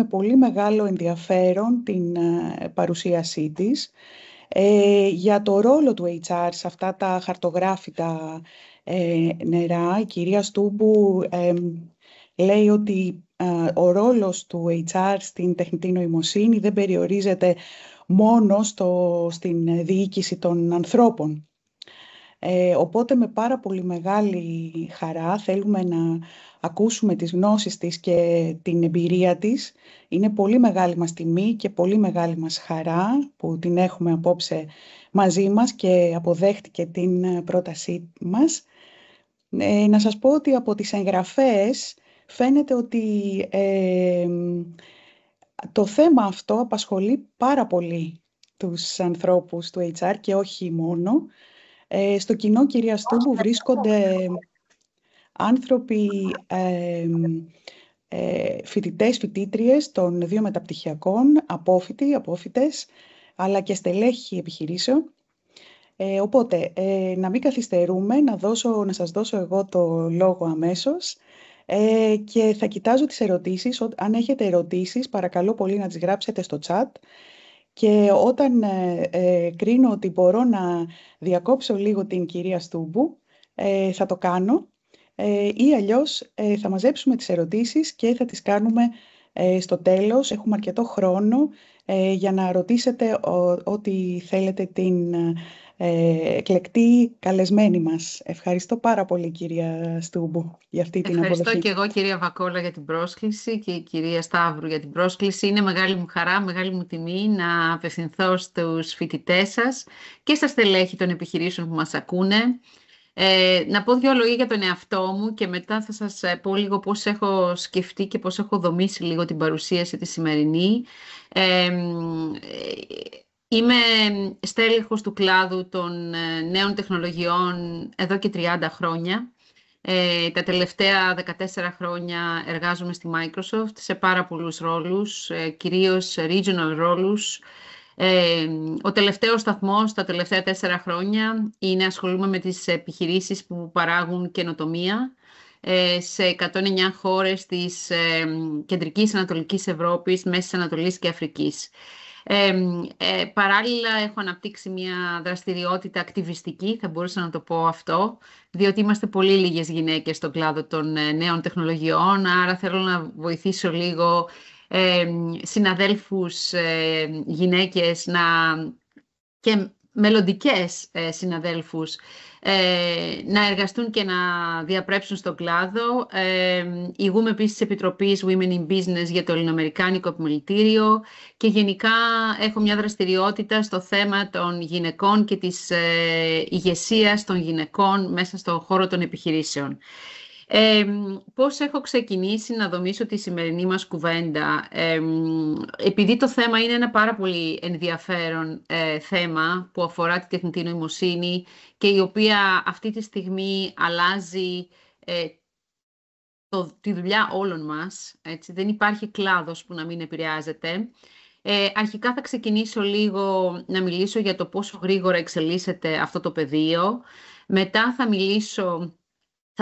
με πολύ μεγάλο ενδιαφέρον την παρουσίασή της για το ρόλο του HR σε αυτά τα χαρτογράφητα νερά. Η κυρία Στούμπου λέει ότι ο ρόλος του HR στην τεχνητή νοημοσύνη δεν περιορίζεται μόνο στην διοίκηση των ανθρώπων. Οπότε με πάρα πολύ μεγάλη χαρά θέλουμε να ακούσουμε τις γνώσεις της και την εμπειρία της. Είναι πολύ μεγάλη μας τιμή και πολύ μεγάλη μας χαρά που την έχουμε απόψε μαζί μας και αποδέχτηκε την πρότασή μας. Να σας πω ότι από τις εγγραφές φαίνεται ότι το θέμα αυτό απασχολεί πάρα πολύ τους ανθρώπους του HR και όχι μόνο. Στο κοινό, κυρία Στούμπου, βρίσκονται άνθρωποι, φοιτητές, φοιτήτριες των 2 μεταπτυχιακών, απόφοιτοι, απόφοιτες, αλλά και στελέχη επιχειρήσεων. Οπότε, να μην καθυστερούμε, να σας δώσω εγώ το λόγο αμέσως και θα κοιτάζω τις ερωτήσεις. Αν έχετε ερωτήσεις, παρακαλώ πολύ να τις γράψετε στο chat. Και όταν κρίνω ότι μπορώ να διακόψω λίγο την κυρία Στούμπου, θα το κάνω ή αλλιώς θα μαζέψουμε τις ερωτήσεις και θα τις κάνουμε στο τέλος. Έχουμε αρκετό χρόνο για να ρωτήσετε ό,τι θέλετε την εκλεκτή καλεσμένη μας. Ευχαριστώ πάρα πολύ, κυρία Στούμπου, για αυτή την αποδοχή. Ευχαριστώ και εγώ, κυρία Βακόλα, για την πρόσκληση και η κυρία Σταύρου για την πρόσκληση. Είναι μεγάλη μου χαρά, μεγάλη μου τιμή να απευθυνθώ στους φοιτητές σας και στα στελέχη των επιχειρήσεων που μας ακούνε. Να πω 2 λόγια για τον εαυτό μου και μετά θα σας πω λίγο πώς έχω σκεφτεί και πώς έχω δομήσει λίγο την παρουσίαση τη σημερινή. Είμαι στέλεχος του κλάδου των νέων τεχνολογιών εδώ και 30 χρόνια. Τα τελευταία 14 χρόνια εργάζομαι στη Microsoft σε πάρα πολλούς ρόλους, κυρίως regional ρόλους. Ο τελευταίος σταθμός τα τελευταία 4 χρόνια είναι ασχολούμαι με τις επιχειρήσεις που παράγουν καινοτομία σε 109 χώρες της Κεντρικής Ανατολικής Ευρώπης, Μέσης Ανατολής και Αφρικής. Παράλληλα έχω αναπτύξει μια δραστηριότητα ακτιβιστική, θα μπορούσα να το πω αυτό, διότι είμαστε πολύ λίγες γυναίκες στον κλάδο των νέων τεχνολογιών, άρα θέλω να βοηθήσω λίγο συναδέλφους γυναίκες και μελλοντικές συναδέλφους να εργαστούν και να διαπρέψουν στον κλάδο. Ηγούμε επίσης της Επιτροπής Women in Business για το Ελληνοαμερικάνικο Επιμελητήριο και γενικά έχω μια δραστηριότητα στο θέμα των γυναικών και της ηγεσίας των γυναικών μέσα στον χώρο των επιχειρήσεων. Πώς έχω ξεκινήσει να δομήσω τη σημερινή μας κουβέντα. Επειδή το θέμα είναι ένα πάρα πολύ ενδιαφέρον θέμα που αφορά τη τεχνητή νοημοσύνη και η οποία αυτή τη στιγμή αλλάζει τη δουλειά όλων μας, έτσι, δεν υπάρχει κλάδος που να μην επηρεάζεται. Αρχικά θα ξεκινήσω λίγο να μιλήσω για το πόσο γρήγορα εξελίσσεται αυτό το πεδίο. Μετά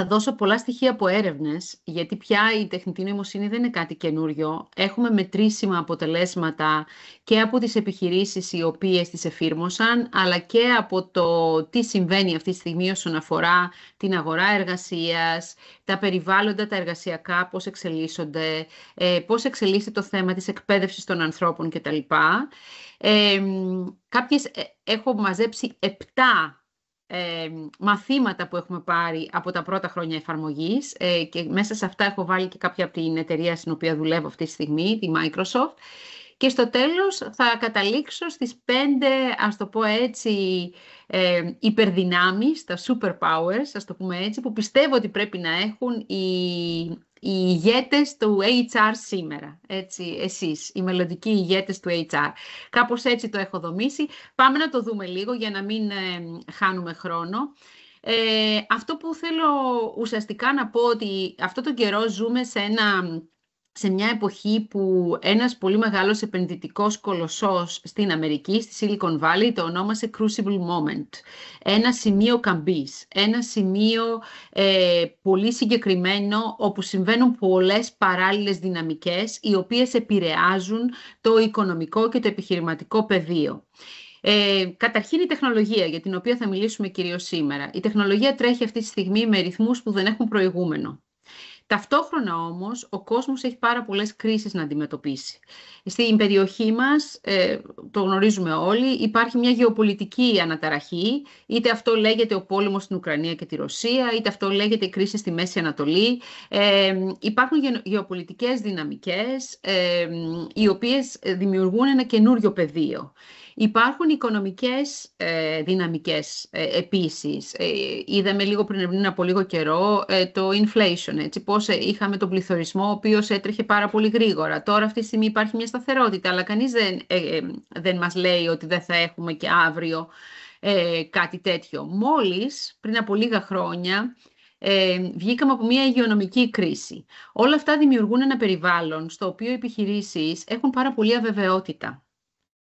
θα δώσω πολλά στοιχεία από έρευνες, γιατί πια η τεχνητή νοημοσύνη δεν είναι κάτι καινούριο. Έχουμε μετρήσιμα αποτελέσματα και από τις επιχειρήσεις οι οποίες τις εφήρμοσαν, αλλά και από το τι συμβαίνει αυτή τη στιγμή όσον αφορά την αγορά εργασίας, τα περιβάλλοντα, τα εργασιακά, πώς εξελίσσονται, πώς εξελίσσεται το θέμα της εκπαίδευσης των ανθρώπων κτλ. Έχω μαζέψει 7 μαθήματα που έχουμε πάρει από τα πρώτα χρόνια εφαρμογής και μέσα σε αυτά έχω βάλει και κάποια από την εταιρεία στην οποία δουλεύω αυτή τη στιγμή, τη Microsoft. Και στο τέλος θα καταλήξω στις 5, ας το πω έτσι, υπερδυνάμεις, τα superpowers, ας το πούμε έτσι, που πιστεύω ότι πρέπει να έχουν οι ηγέτες του HR σήμερα. Έτσι, εσείς, οι μελλοντικοί ηγέτες του HR. Κάπως έτσι το έχω δομήσει. Πάμε να το δούμε λίγο για να μην χάνουμε χρόνο. Αυτό που θέλω ουσιαστικά να πω ότι αυτό τον καιρό ζούμε σε μια εποχή που ένας πολύ μεγάλος επενδυτικός κολοσσός στην Αμερική, στη Silicon Valley, το ονόμασε Crucible Moment. Ένα σημείο καμπής, ένα σημείο πολύ συγκεκριμένο όπου συμβαίνουν πολλές παράλληλες δυναμικές, οι οποίες επηρεάζουν το οικονομικό και το επιχειρηματικό πεδίο. Καταρχήν η τεχνολογία, για την οποία θα μιλήσουμε κυρίως σήμερα. Η τεχνολογία τρέχει αυτή τη στιγμή με ρυθμούς που δεν έχουν προηγούμενο. Ταυτόχρονα όμως, ο κόσμος έχει πάρα πολλές κρίσεις να αντιμετωπίσει. Στην περιοχή μας, το γνωρίζουμε όλοι, υπάρχει μια γεωπολιτική αναταραχή, είτε αυτό λέγεται ο πόλεμος στην Ουκρανία και τη Ρωσία, είτε αυτό λέγεται η κρίση στη Μέση Ανατολή. Υπάρχουν γεωπολιτικές δυναμικές, οι οποίες δημιουργούν ένα καινούριο πεδίο. Υπάρχουν οικονομικές δυναμικές επίσης. Είδαμε λίγο πριν από λίγο καιρό το inflation, έτσι, πώς είχαμε τον πληθωρισμό ο οποίος έτρεχε πάρα πολύ γρήγορα. Τώρα αυτή τη στιγμή υπάρχει μια σταθερότητα, αλλά κανείς δεν μας λέει ότι δεν θα έχουμε και αύριο κάτι τέτοιο. Μόλις πριν από λίγα χρόνια βγήκαμε από μια υγειονομική κρίση. Όλα αυτά δημιουργούν ένα περιβάλλον στο οποίο οι επιχειρήσεις έχουν πάρα πολύ αβεβαιότητα.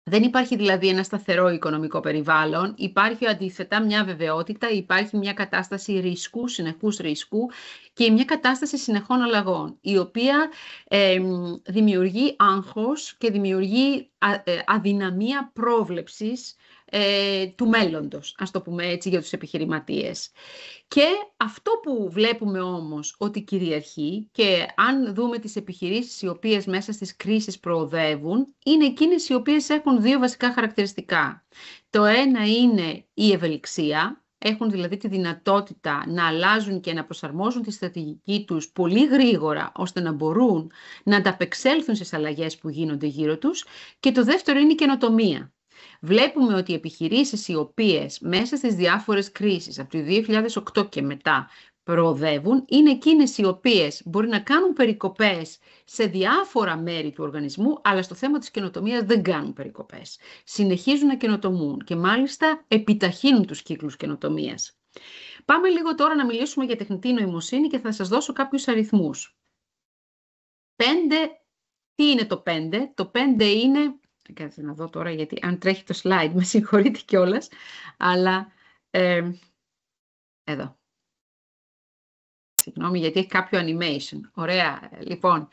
Δεν υπάρχει δηλαδή ένα σταθερό οικονομικό περιβάλλον, υπάρχει αντίθετα μια αβεβαιότητα, υπάρχει μια κατάσταση ρίσκου, συνεχούς ρίσκου και μια κατάσταση συνεχών αλλαγών, η οποία δημιουργεί άγχος και δημιουργεί αδυναμία πρόβλεψης του μέλλοντος, ας το πούμε έτσι, για τους επιχειρηματίες. Και αυτό που βλέπουμε όμως ότι κυριαρχεί, και αν δούμε τις επιχειρήσεις οι οποίες μέσα στις κρίσεις προοδεύουν, είναι εκείνες οι οποίες έχουν δύο βασικά χαρακτηριστικά. Το ένα είναι η ευελιξία, έχουν δηλαδή τη δυνατότητα να αλλάζουν και να προσαρμόζουν τη στρατηγική τους πολύ γρήγορα, ώστε να μπορούν να ανταπεξέλθουν στις αλλαγές που γίνονται γύρω τους. Και το δεύτερο είναι η καινοτομία. Βλέπουμε ότι οι επιχειρήσεις οι οποίες μέσα στις διάφορες κρίσεις από το 2008 και μετά προοδεύουν είναι εκείνες οι οποίες μπορεί να κάνουν περικοπές σε διάφορα μέρη του οργανισμού, αλλά στο θέμα της καινοτομίας δεν κάνουν περικοπές. Συνεχίζουν να καινοτομούν και μάλιστα επιταχύνουν τους κύκλους καινοτομίας. Πάμε λίγο τώρα να μιλήσουμε για τεχνητή νοημοσύνη και θα σας δώσω κάποιους αριθμούς. 5, τι είναι το 5? Το 5 είναι... Κάτσε να δω τώρα, γιατί αν τρέχει το slide, με συγχωρείτε κιόλας, αλλά εδώ. Συγγνώμη, γιατί έχει κάποιο animation. Ωραία, λοιπόν.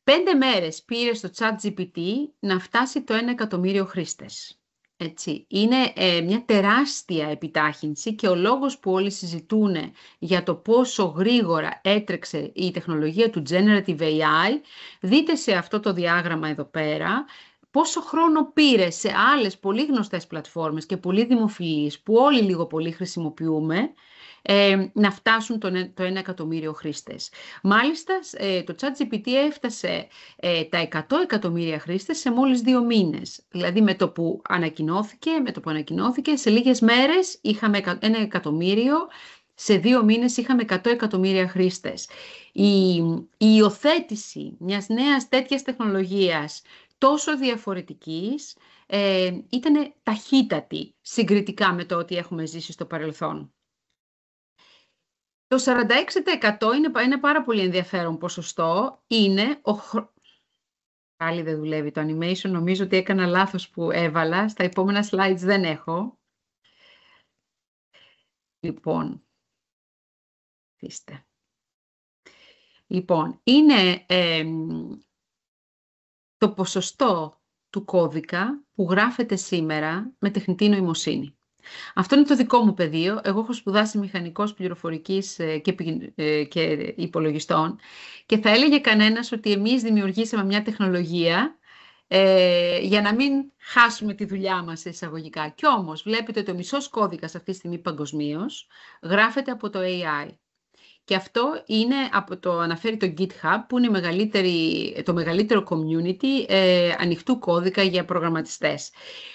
5 μέρες πήρε στο ChatGPT να φτάσει το 1 εκατομμύριο χρήστες. Έτσι. Είναι μια τεράστια επιτάχυνση και ο λόγος που όλοι συζητούν για το πόσο γρήγορα έτρεξε η τεχνολογία του Generative AI, δείτε σε αυτό το διάγραμμα εδώ πέρα, πόσο χρόνο πήρε σε άλλες πολύ γνωστές πλατφόρμες και πολύ δημοφιλείς που όλοι λίγο πολύ χρησιμοποιούμε να φτάσουν το 1 εκατομμύριο χρήστες. Μάλιστα, το ChatGPT έφτασε τα 100 εκατομμύρια χρήστες σε μόλις 2 μήνες. Δηλαδή, με το που ανακοινώθηκε, σε λίγες μέρες είχαμε 1 εκατομμύριο, σε 2 μήνες είχαμε 100 εκατομμύρια χρήστες. Η υιοθέτηση μιας νέας τέτοιας τεχνολογίας τόσο διαφορετικής ήταν ταχύτατη συγκριτικά με το ότι έχουμε ζήσει στο παρελθόν. Το 46% είναι ένα πάρα πολύ ενδιαφέρον ποσοστό, είναι Πάλι δεν δουλεύει το animation, νομίζω ότι έκανα λάθος που έβαλα, στα επόμενα slides δεν έχω. Λοιπόν, είναι το ποσοστό του κώδικα που γράφεται σήμερα με τεχνητή νοημοσύνη. Αυτό είναι το δικό μου πεδίο. Εγώ έχω σπουδάσει μηχανικός πληροφορικής και υπολογιστών και θα έλεγε κανένας ότι εμείς δημιουργήσαμε μια τεχνολογία για να μην χάσουμε τη δουλειά μας εισαγωγικά. Κι όμως βλέπετε ότι ο μισός κώδικας αυτή τη στιγμή παγκοσμίως γράφεται από το AI. Και αυτό είναι αναφέρει το GitHub, που είναι το μεγαλύτερο community ανοιχτού κώδικα για προγραμματιστές.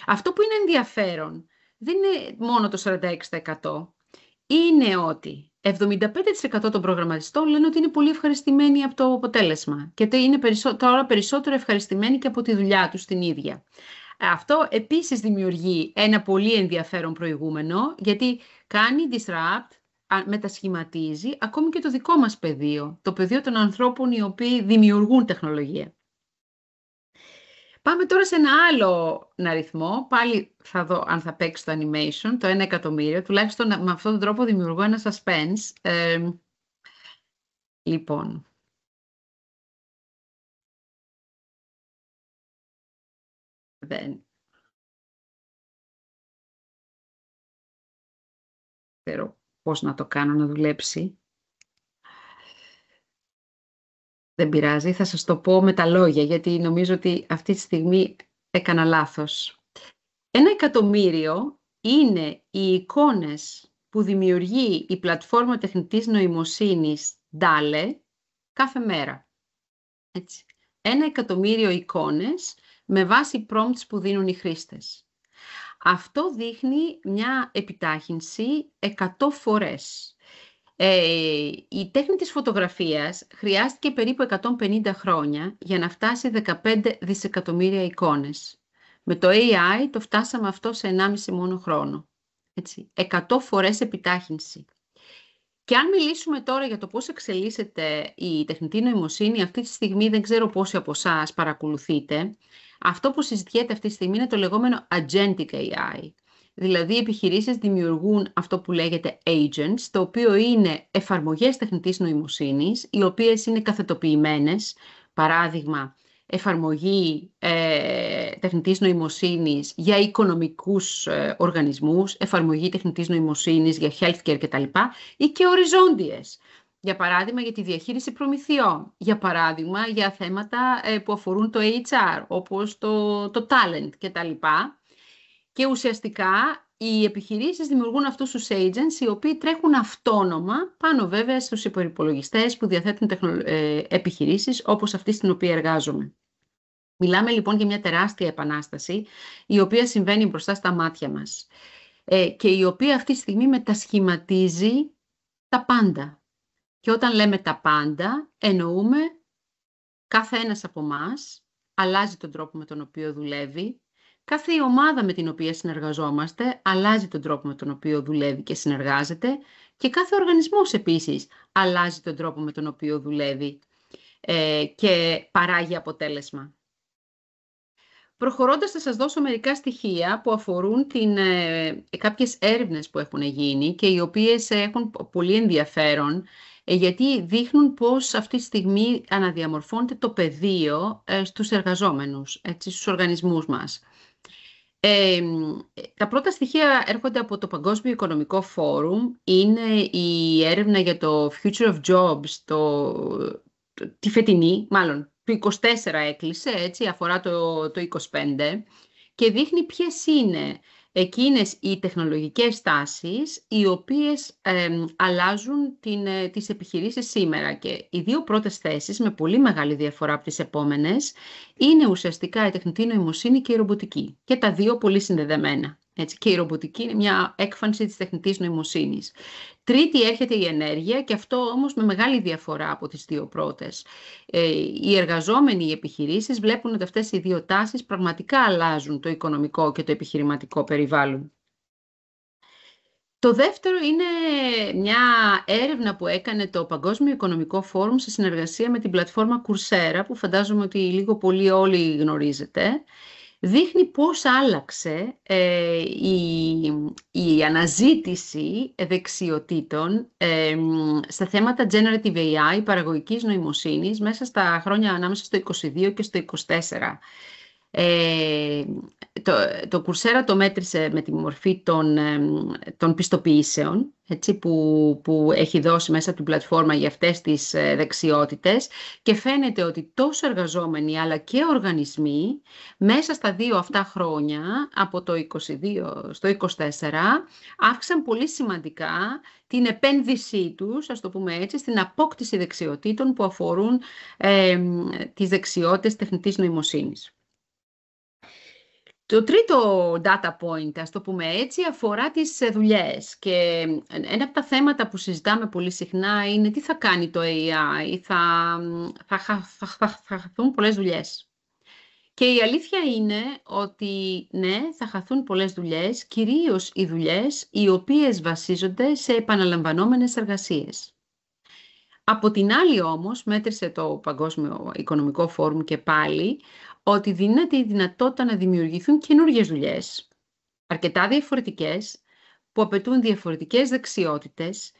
Αυτό που είναι ενδιαφέρον δεν είναι μόνο το 46%, είναι ότι 75% των προγραμματιστών λένε ότι είναι πολύ ευχαριστημένοι από το αποτέλεσμα και είναι τώρα περισσότερο ευχαριστημένοι και από τη δουλειά τους την ίδια. Αυτό επίσης δημιουργεί ένα πολύ ενδιαφέρον προηγούμενο, γιατί κάνει disrupt, μετασχηματίζει ακόμη και το δικό μας πεδίο, το πεδίο των ανθρώπων οι οποίοι δημιουργούν τεχνολογία. Πάμε τώρα σε ένα άλλο αριθμό, πάλι θα δω αν θα παίξει το animation, το 1 εκατομμύριο, τουλάχιστον με αυτόν τον τρόπο δημιουργώ ένα suspense. Λοιπόν, δεν ξέρω πώς να το κάνω να δουλέψει. Δεν πειράζει, θα σας το πω με τα λόγια, γιατί νομίζω ότι αυτή τη στιγμή έκανα λάθος. 1 εκατομμύριο είναι οι εικόνες που δημιουργεί η πλατφόρμα τεχνητής νοημοσύνης DALL-E κάθε μέρα. Έτσι. 1 εκατομμύριο εικόνες με βάση prompts που δίνουν οι χρήστες. Αυτό δείχνει μια επιτάχυνση 100 φορές. Η τέχνη της φωτογραφίας χρειάστηκε περίπου 150 χρόνια για να φτάσει 15 δισεκατομμύρια εικόνες. Με το AI το φτάσαμε αυτό σε 1,5 μόνο χρόνο. Έτσι, 100 φορές επιτάχυνση. Και αν μιλήσουμε τώρα για το πώς εξελίσσεται η τεχνητή νοημοσύνη, αυτή τη στιγμή δεν ξέρω πόσοι από εσάς παρακολουθείτε. Αυτό που συζητιέται αυτή τη στιγμή είναι το λεγόμενο agentic AI. Δηλαδή, οι επιχειρήσεις δημιουργούν αυτό που λέγεται agents, το οποίο είναι εφαρμογές τεχνητής νοημοσύνης, οι οποίες είναι καθετοποιημένες. Παράδειγμα, εφαρμογή τεχνητής νοημοσύνης για οικονομικούς οργανισμούς, εφαρμογή τεχνητής νοημοσύνης για healthcare κτλ. Ή και οριζόντιες. Για παράδειγμα, για τη διαχείριση προμηθειών. Για παράδειγμα, για θέματα που αφορούν το HR, όπως το talent κτλ. Και ουσιαστικά οι επιχειρήσεις δημιουργούν αυτούς τους agents, οι οποίοι τρέχουν αυτόνομα πάνω βέβαια στους υπολογιστές που διαθέτουν επιχειρήσεις όπως αυτή στην οποία εργάζομαι. Μιλάμε λοιπόν για μια τεράστια επανάσταση, η οποία συμβαίνει μπροστά στα μάτια μας και η οποία αυτή τη στιγμή μετασχηματίζει τα πάντα. Και όταν λέμε τα πάντα, εννοούμε κάθε ένας από εμάς αλλάζει τον τρόπο με τον οποίο δουλεύει. Κάθε ομάδα με την οποία συνεργαζόμαστε αλλάζει τον τρόπο με τον οποίο δουλεύει και συνεργάζεται και κάθε οργανισμός επίσης αλλάζει τον τρόπο με τον οποίο δουλεύει και παράγει αποτέλεσμα. Προχωρώντας θα σας δώσω μερικά στοιχεία που αφορούν κάποιες έρευνες που έχουν γίνει και οι οποίες έχουν πολύ ενδιαφέρον γιατί δείχνουν πώς αυτή τη στιγμή αναδιαμορφώνεται το πεδίο στους εργαζόμενους, έτσι, στους οργανισμούς μας. Τα πρώτα στοιχεία έρχονται από το Παγκόσμιο Οικονομικό Φόρουμ. Είναι η έρευνα για το Future of Jobs, τη φετινή, μάλλον το 24 έκλεισε, έτσι, αφορά το 25 και δείχνει ποιες είναι εκείνες οι τεχνολογικές τάσεις οι οποίες αλλάζουν τις επιχειρήσεις σήμερα. Και οι δύο πρώτες θέσεις, με πολύ μεγάλη διαφορά από τις επόμενες, είναι ουσιαστικά η τεχνητή νοημοσύνη και η ρομποτική. Και τα δύο πολύ συνδεδεμένα. Έτσι. Και η ρομποτική είναι μια έκφανση της τεχνητής νοημοσύνης. Τρίτη έρχεται η ενέργεια και αυτό όμως με μεγάλη διαφορά από τις δύο πρώτες. Οι εργαζόμενοι, οι επιχειρήσεις βλέπουν ότι αυτές οι δύο τάσεις πραγματικά αλλάζουν το οικονομικό και το επιχειρηματικό περιβάλλον. Το δεύτερο είναι μια έρευνα που έκανε το Παγκόσμιο Οικονομικό Φόρουμ σε συνεργασία με την πλατφόρμα Coursera, που φαντάζομαι ότι λίγο πολύ όλοι γνωρίζετε. Δείχνει πώς άλλαξε η αναζήτηση δεξιοτήτων στα θέματα Generative AI, παραγωγικής νοημοσύνης, μέσα στα χρόνια ανάμεσα στο 22 και στο 24. Το Coursera το μέτρησε με τη μορφή των πιστοποιήσεων, έτσι, που έχει δώσει μέσα από την πλατφόρμα για αυτές τις δεξιότητες και φαίνεται ότι τόσο εργαζόμενοι αλλά και οργανισμοί μέσα στα δύο αυτά χρόνια, από το 22 στο 24, αύξησαν πολύ σημαντικά την επένδυσή τους, ας το πούμε έτσι, στην απόκτηση δεξιοτήτων που αφορούν τις δεξιότητες τεχνητής νοημοσύνης. Το τρίτο data point, ας το πούμε έτσι, αφορά τις δουλειές και ένα από τα θέματα που συζητάμε πολύ συχνά είναι τι θα κάνει το AI, θα χαθούν πολλές δουλειές. Και η αλήθεια είναι ότι ναι, θα χαθούν πολλές δουλειές, κυρίως οι δουλειές οι οποίες βασίζονται σε επαναλαμβανόμενες εργασίες. Από την άλλη όμως, μέτρησε το Παγκόσμιο Οικονομικό Φόρουμ και πάλι, ότι δίνεται η δυνατότητα να δημιουργηθούν καινούργιες δουλειές, αρκετά διαφορετικές, που απαιτούν διαφορετικές δεξιότητες.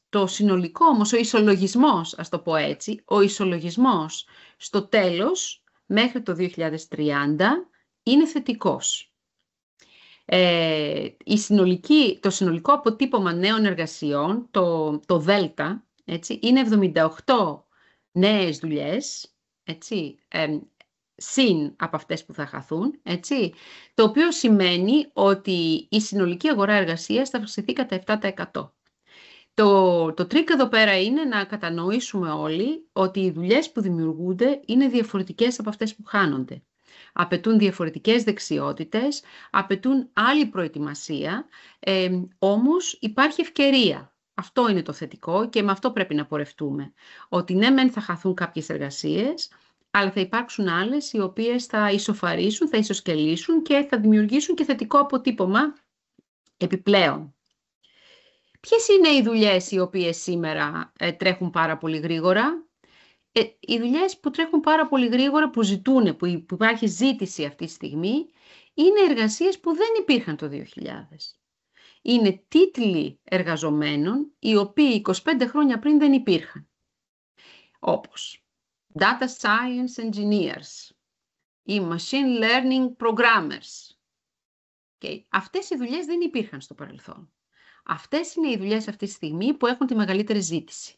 Το συνολικό όμως, ο ισολογισμός, ας το πω έτσι, ο ισολογισμός στο τέλος, μέχρι το 2030, είναι θετικός. Το συνολικό αποτύπωμα νέων εργασιών, το ΔΕΛΤΑ, έτσι, είναι 78 νέες δουλειές, έτσι, συν από αυτές που θα χαθούν, έτσι, το οποίο σημαίνει ότι η συνολική αγορά εργασίας θα αυξηθεί κατά 7%. Το τρίκ εδώ πέρα είναι να κατανοήσουμε όλοι ότι οι δουλειές που δημιουργούνται είναι διαφορετικές από αυτές που χάνονται. Απαιτούν διαφορετικές δεξιότητες, απαιτούν άλλη προετοιμασία, όμως υπάρχει ευκαιρία. Αυτό είναι το θετικό και με αυτό πρέπει να πορευτούμε. Ότι ναι, μεν θα χαθούν κάποιες εργασίες, αλλά θα υπάρξουν άλλες οι οποίες θα ισοφαρίσουν, θα ισοσκελίσουν και θα δημιουργήσουν και θετικό αποτύπωμα επιπλέον. Ποιες είναι οι δουλειές οι οποίες σήμερα τρέχουν πάρα πολύ γρήγορα? Οι δουλειές που τρέχουν πάρα πολύ γρήγορα, που ζητούν, που υπάρχει ζήτηση αυτή τη στιγμή, είναι εργασίες που δεν υπήρχαν το 2000. Είναι τίτλοι εργαζομένων, οι οποίοι 25 χρόνια πριν δεν υπήρχαν. Όπως Data Science Engineers ή Machine Learning Programmers. Αυτές οι δουλειές δεν υπήρχαν στο παρελθόν. Αυτές είναι οι δουλειές αυτή τη στιγμή που έχουν τη μεγαλύτερη ζήτηση.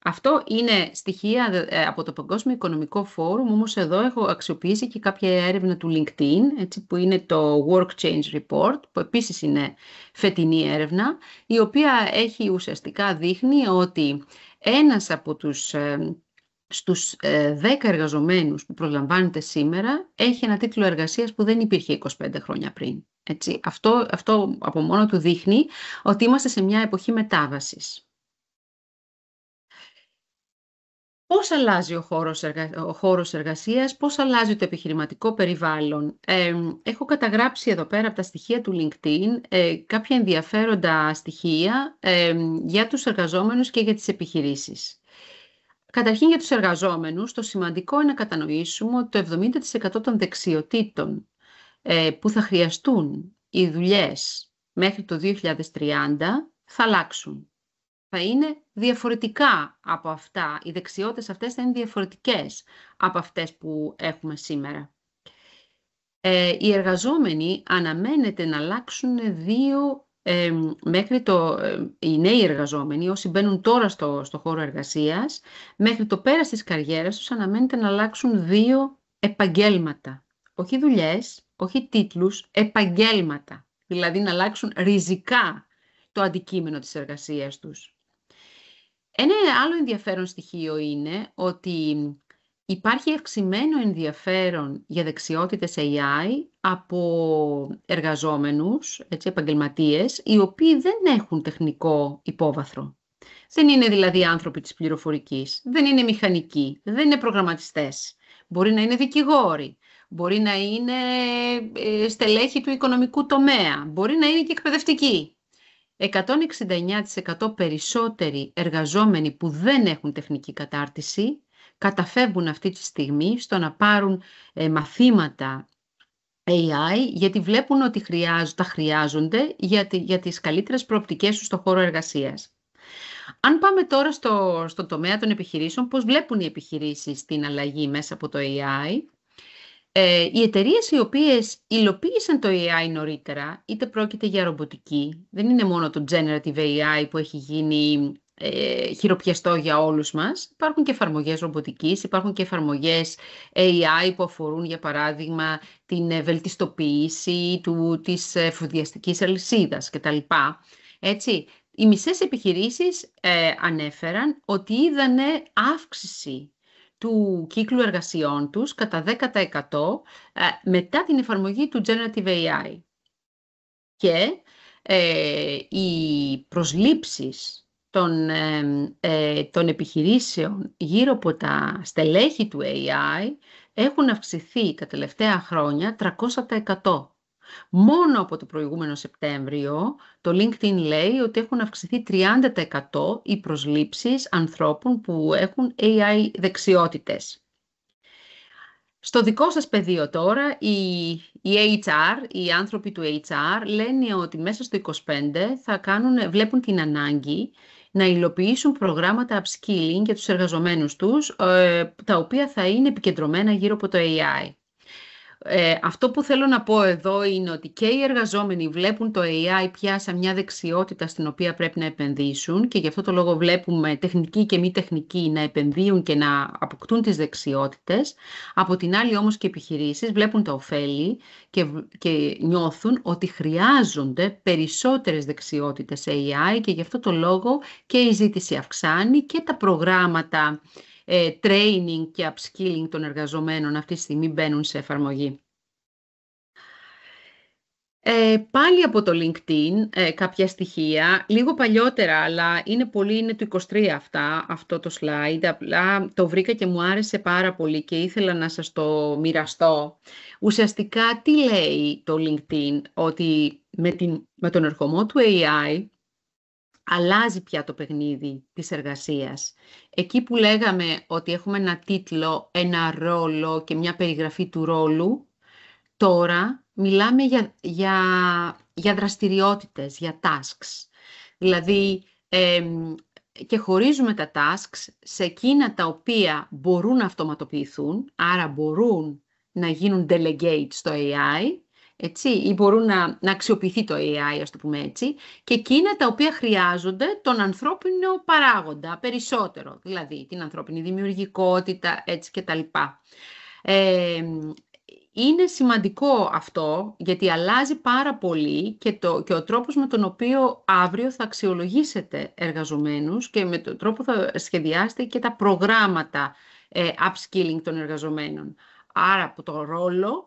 Αυτό είναι στοιχεία από το Παγκόσμιο Οικονομικό Φόρουμ, όμως εδώ έχω αξιοποιήσει και κάποια έρευνα του LinkedIn, έτσι, που είναι το Work Change Report, που επίσης είναι φετινή έρευνα, η οποία έχει ουσιαστικά δείχνει ότι ένας από στους 10 εργαζομένους που προσλαμβάνεται σήμερα έχει ένα τίτλο εργασίας που δεν υπήρχε 25 χρόνια πριν. Έτσι. Αυτό από μόνο του δείχνει ότι είμαστε σε μια εποχή μετάβασης. Πώς αλλάζει ο χώρος εργασίας, πώς αλλάζει το επιχειρηματικό περιβάλλον? Έχω καταγράψει εδώ πέρα από τα στοιχεία του LinkedIn κάποια ενδιαφέροντα στοιχεία για τους εργαζόμενους και για τις επιχειρήσεις. Καταρχήν για τους εργαζόμενους, το σημαντικό είναι να κατανοήσουμε ότι το 70% των δεξιοτήτων που θα χρειαστούν οι δουλειές μέχρι το 2030 θα αλλάξουν. Θα είναι διαφορετικά από αυτά. Οι δεξιότητες αυτές θα είναι διαφορετικές από αυτές που έχουμε σήμερα. Οι εργαζόμενοι αναμένεται να αλλάξουν οι νέοι εργαζόμενοι, όσοι μπαίνουν τώρα στο χώρο εργασίας, μέχρι το πέρας της καριέρας τους αναμένεται να αλλάξουν 2 επαγγέλματα. Όχι δουλειές, όχι τίτλους, επαγγέλματα. Δηλαδή να αλλάξουν ριζικά το αντικείμενο της εργασίας τους. Ένα άλλο ενδιαφέρον στοιχείο είναι ότι υπάρχει αυξημένο ενδιαφέρον για δεξιότητες AI από εργαζόμενους, έτσι, επαγγελματίες, οι οποίοι δεν έχουν τεχνικό υπόβαθρο. Δεν είναι δηλαδή άνθρωποι της πληροφορικής, δεν είναι μηχανικοί, δεν είναι προγραμματιστές. Μπορεί να είναι δικηγόροι, μπορεί να είναι στελέχη του οικονομικού τομέα, μπορεί να είναι και εκπαιδευτικοί. 169% περισσότεροι εργαζόμενοι που δεν έχουν τεχνική κατάρτιση καταφεύγουν αυτή τη στιγμή στο να πάρουν μαθήματα AI, γιατί βλέπουν ότι τα χρειάζονται για τις καλύτερες προοπτικές τους στον χώρο εργασίας. Αν πάμε τώρα στο τομέα των επιχειρήσεων, πώς βλέπουν οι επιχειρήσεις την αλλαγή μέσα από το AI? Οι εταιρείες οι οποίες υλοποίησαν το AI νωρίτερα, είτε πρόκειται για ρομποτική, δεν είναι μόνο το Generative AI που έχει γίνει χειροπιαστό για όλους μας. Υπάρχουν και εφαρμογές ρομποτικής, υπάρχουν και εφαρμογές AI που αφορούν, για παράδειγμα, την βελτιστοποίηση της εφοδιαστικής αλυσίδας κτλ. Έτσι, οι μισές επιχειρήσεις ανέφεραν ότι είδανε αύξηση του κύκλου εργασιών τους κατά 10% μετά την εφαρμογή του Generative AI. Και οι προσλήψεις των επιχειρήσεων γύρω από τα στελέχη του AI έχουν αυξηθεί τα τελευταία χρόνια 300%. Μόνο από το προηγούμενο Σεπτέμβριο, το LinkedIn λέει ότι έχουν αυξηθεί 30% οι προσλήψεις ανθρώπων που έχουν AI δεξιότητες. Στο δικό σας πεδίο τώρα, οι HR, οι άνθρωποι του HR, λένε ότι μέσα στο 25 βλέπουν την ανάγκη να υλοποιήσουν προγράμματα upskilling για τους εργαζομένους τους, τα οποία θα είναι επικεντρωμένα γύρω από το AI. Αυτό που θέλω να πω εδώ είναι ότι και οι εργαζόμενοι βλέπουν το AI πια σαν μια δεξιότητα στην οποία πρέπει να επενδύσουν και γι' αυτό το λόγο βλέπουμε τεχνικοί και μη τεχνικοί να επενδύουν και να αποκτούν τις δεξιότητες. Από την άλλη όμως και οι επιχειρήσεις βλέπουν τα ωφέλη και νιώθουν ότι χρειάζονται περισσότερες δεξιότητες AI και γι' αυτό το λόγο και η ζήτηση αυξάνει και τα προγράμματα training και upskilling των εργαζομένων αυτή τη στιγμή μπαίνουν σε εφαρμογή. Πάλι από το LinkedIn κάποια στοιχεία, λίγο παλιότερα, αλλά είναι του 23 αυτό το slide, απλά το βρήκα και μου άρεσε πάρα πολύ και ήθελα να σας το μοιραστώ. Ουσιαστικά τι λέει το LinkedIn, ότι με τον ερχομό του AI, αλλάζει πια το παιχνίδι της εργασίας. Εκεί που λέγαμε ότι έχουμε ένα τίτλο, ένα ρόλο και μια περιγραφή του ρόλου, τώρα μιλάμε για δραστηριότητες, για tasks. Δηλαδή, και χωρίζουμε τα tasks σε εκείνα τα οποία μπορούν να αυτοματοποιηθούν, άρα μπορούν να γίνουν delegate στο AI, έτσι, ή μπορούν να αξιοποιηθεί το AI, ας το πούμε έτσι, και εκείνα τα οποία χρειάζονται τον ανθρώπινο παράγοντα περισσότερο, δηλαδή την ανθρώπινη δημιουργικότητα, έτσι και τα λοιπά. Είναι σημαντικό αυτό, γιατί αλλάζει πάρα πολύ και ο τρόπος με τον οποίο αύριο θα αξιολογήσετε εργαζομένους και με τον τρόπο θα σχεδιάσετε και τα προγράμματα upskilling των εργαζομένων. Άρα από το ρόλο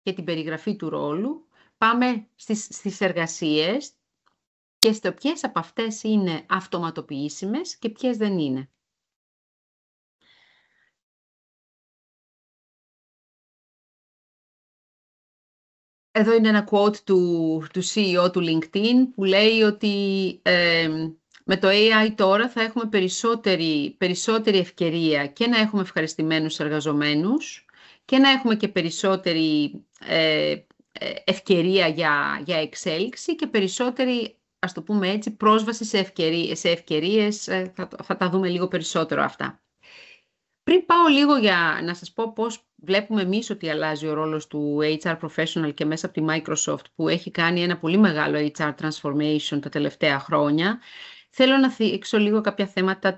και την περιγραφή του ρόλου, πάμε στις εργασίες και στο ποιες από αυτές είναι αυτοματοποιήσιμες και ποιες δεν είναι. Εδώ είναι ένα quote του CEO του LinkedIn που λέει ότι με το AI τώρα θα έχουμε περισσότερη ευκαιρία και να έχουμε ευχαριστημένους εργαζομένους και να έχουμε και περισσότερη ευκαιρία για εξέλιξη και περισσότερη, ας το πούμε έτσι, πρόσβαση σε ευκαιρίες. Θα τα δούμε λίγο περισσότερο αυτά. Πριν πάω λίγο για να σας πω πώς βλέπουμε εμείς ότι αλλάζει ο ρόλος του HR Professional και μέσα από τη Microsoft που έχει κάνει ένα πολύ μεγάλο HR Transformation τα τελευταία χρόνια, θέλω να θίξω λίγο κάποια θέματα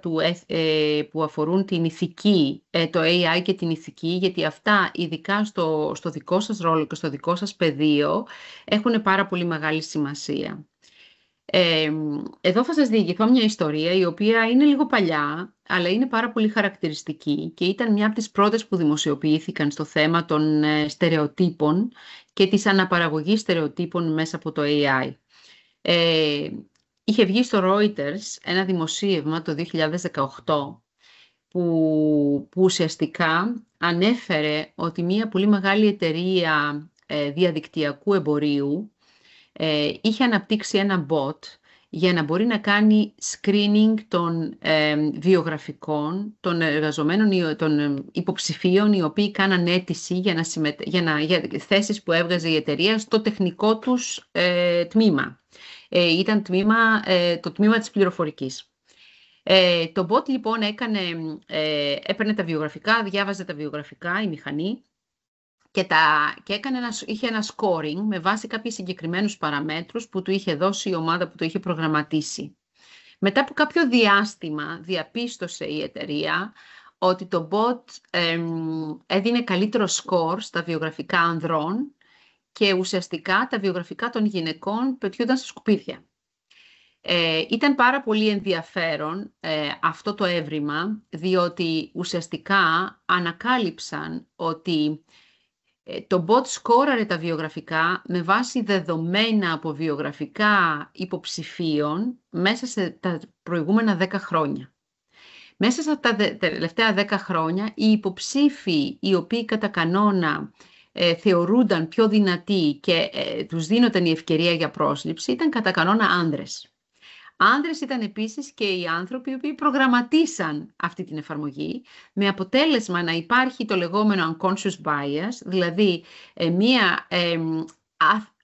που αφορούν την ηθική, το AI και την ηθική, γιατί αυτά ειδικά στο δικό σας ρόλο και στο δικό σας πεδίο έχουν πάρα πολύ μεγάλη σημασία. Εδώ θα σας διηγηθώ μια ιστορία η οποία είναι λίγο παλιά, αλλά είναι πάρα πολύ χαρακτηριστική και ήταν μια από τις πρώτες που δημοσιοποιήθηκαν στο θέμα των στερεοτύπων και της αναπαραγωγής στερεοτύπων μέσα από το AI. Είχε βγει στο Reuters ένα δημοσίευμα το 2018 που ουσιαστικά ανέφερε ότι μια πολύ μεγάλη εταιρεία διαδικτυακού εμπορίου είχε αναπτύξει ένα bot για να μπορεί να κάνει screening των βιογραφικών των εργαζομένων, των υποψηφίων οι οποίοι κάναν αίτηση για θέσεις που έβγαζε η εταιρεία στο τεχνικό τους τμήμα. Ήταν το τμήμα της πληροφορικής. Το bot λοιπόν έπαιρνε τα βιογραφικά, διάβαζε τα βιογραφικά, η μηχανή, και είχε ένα scoring με βάση κάποιους συγκεκριμένους παραμέτρους που του είχε δώσει η ομάδα που το είχε προγραμματίσει. Μετά από κάποιο διάστημα διαπίστωσε η εταιρεία ότι το bot έδινε καλύτερο score στα βιογραφικά ανδρών και ουσιαστικά τα βιογραφικά των γυναικών πετιούνταν στα σκουπίδια. Ήταν πάρα πολύ ενδιαφέρον αυτό το έβριμα, διότι ουσιαστικά ανακάλυψαν ότι Το bot σκόραρε τα βιογραφικά με βάση δεδομένα από βιογραφικά υποψηφίων μέσα σε τα προηγούμενα 10 χρόνια. Μέσα σε αυτά τα τελευταία 10 χρόνια, οι υποψήφοι οι οποίοι κατά κανόνα θεωρούνταν πιο δυνατοί και τους δίνονταν η ευκαιρία για πρόσληψη ήταν κατά κανόνα άνδρες. Άνδρες ήταν επίσης και οι άνθρωποι οι οποίοι προγραμματίσαν αυτή την εφαρμογή με αποτέλεσμα να υπάρχει το λεγόμενο unconscious bias, δηλαδή μία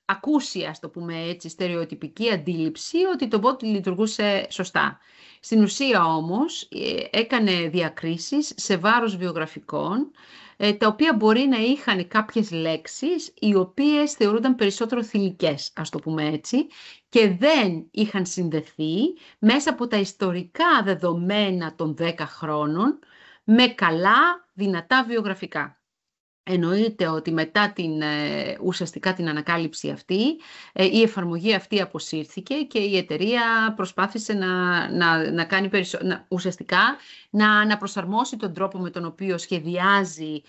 ακούσια, ας το πούμε έτσι, στερεοτυπική αντίληψη ότι το bot λειτουργούσε σωστά. Στην ουσία όμως έκανε διακρίσεις σε βάρος βιογραφικών, τα οποία μπορεί να είχαν κάποιες λέξεις οι οποίες θεωρούνταν περισσότερο θηλυκές, ας το πούμε έτσι, και δεν είχαν συνδεθεί μέσα από τα ιστορικά δεδομένα των 10 χρόνων με καλά, δυνατά βιογραφικά. Εννοείται ότι μετά ουσιαστικά την ανακάλυψη αυτή, η εφαρμογή αυτή αποσύρθηκε και η εταιρεία προσπάθησε να κάνει ουσιαστικά να προσαρμόσει τον τρόπο με τον οποίο σχεδιάζει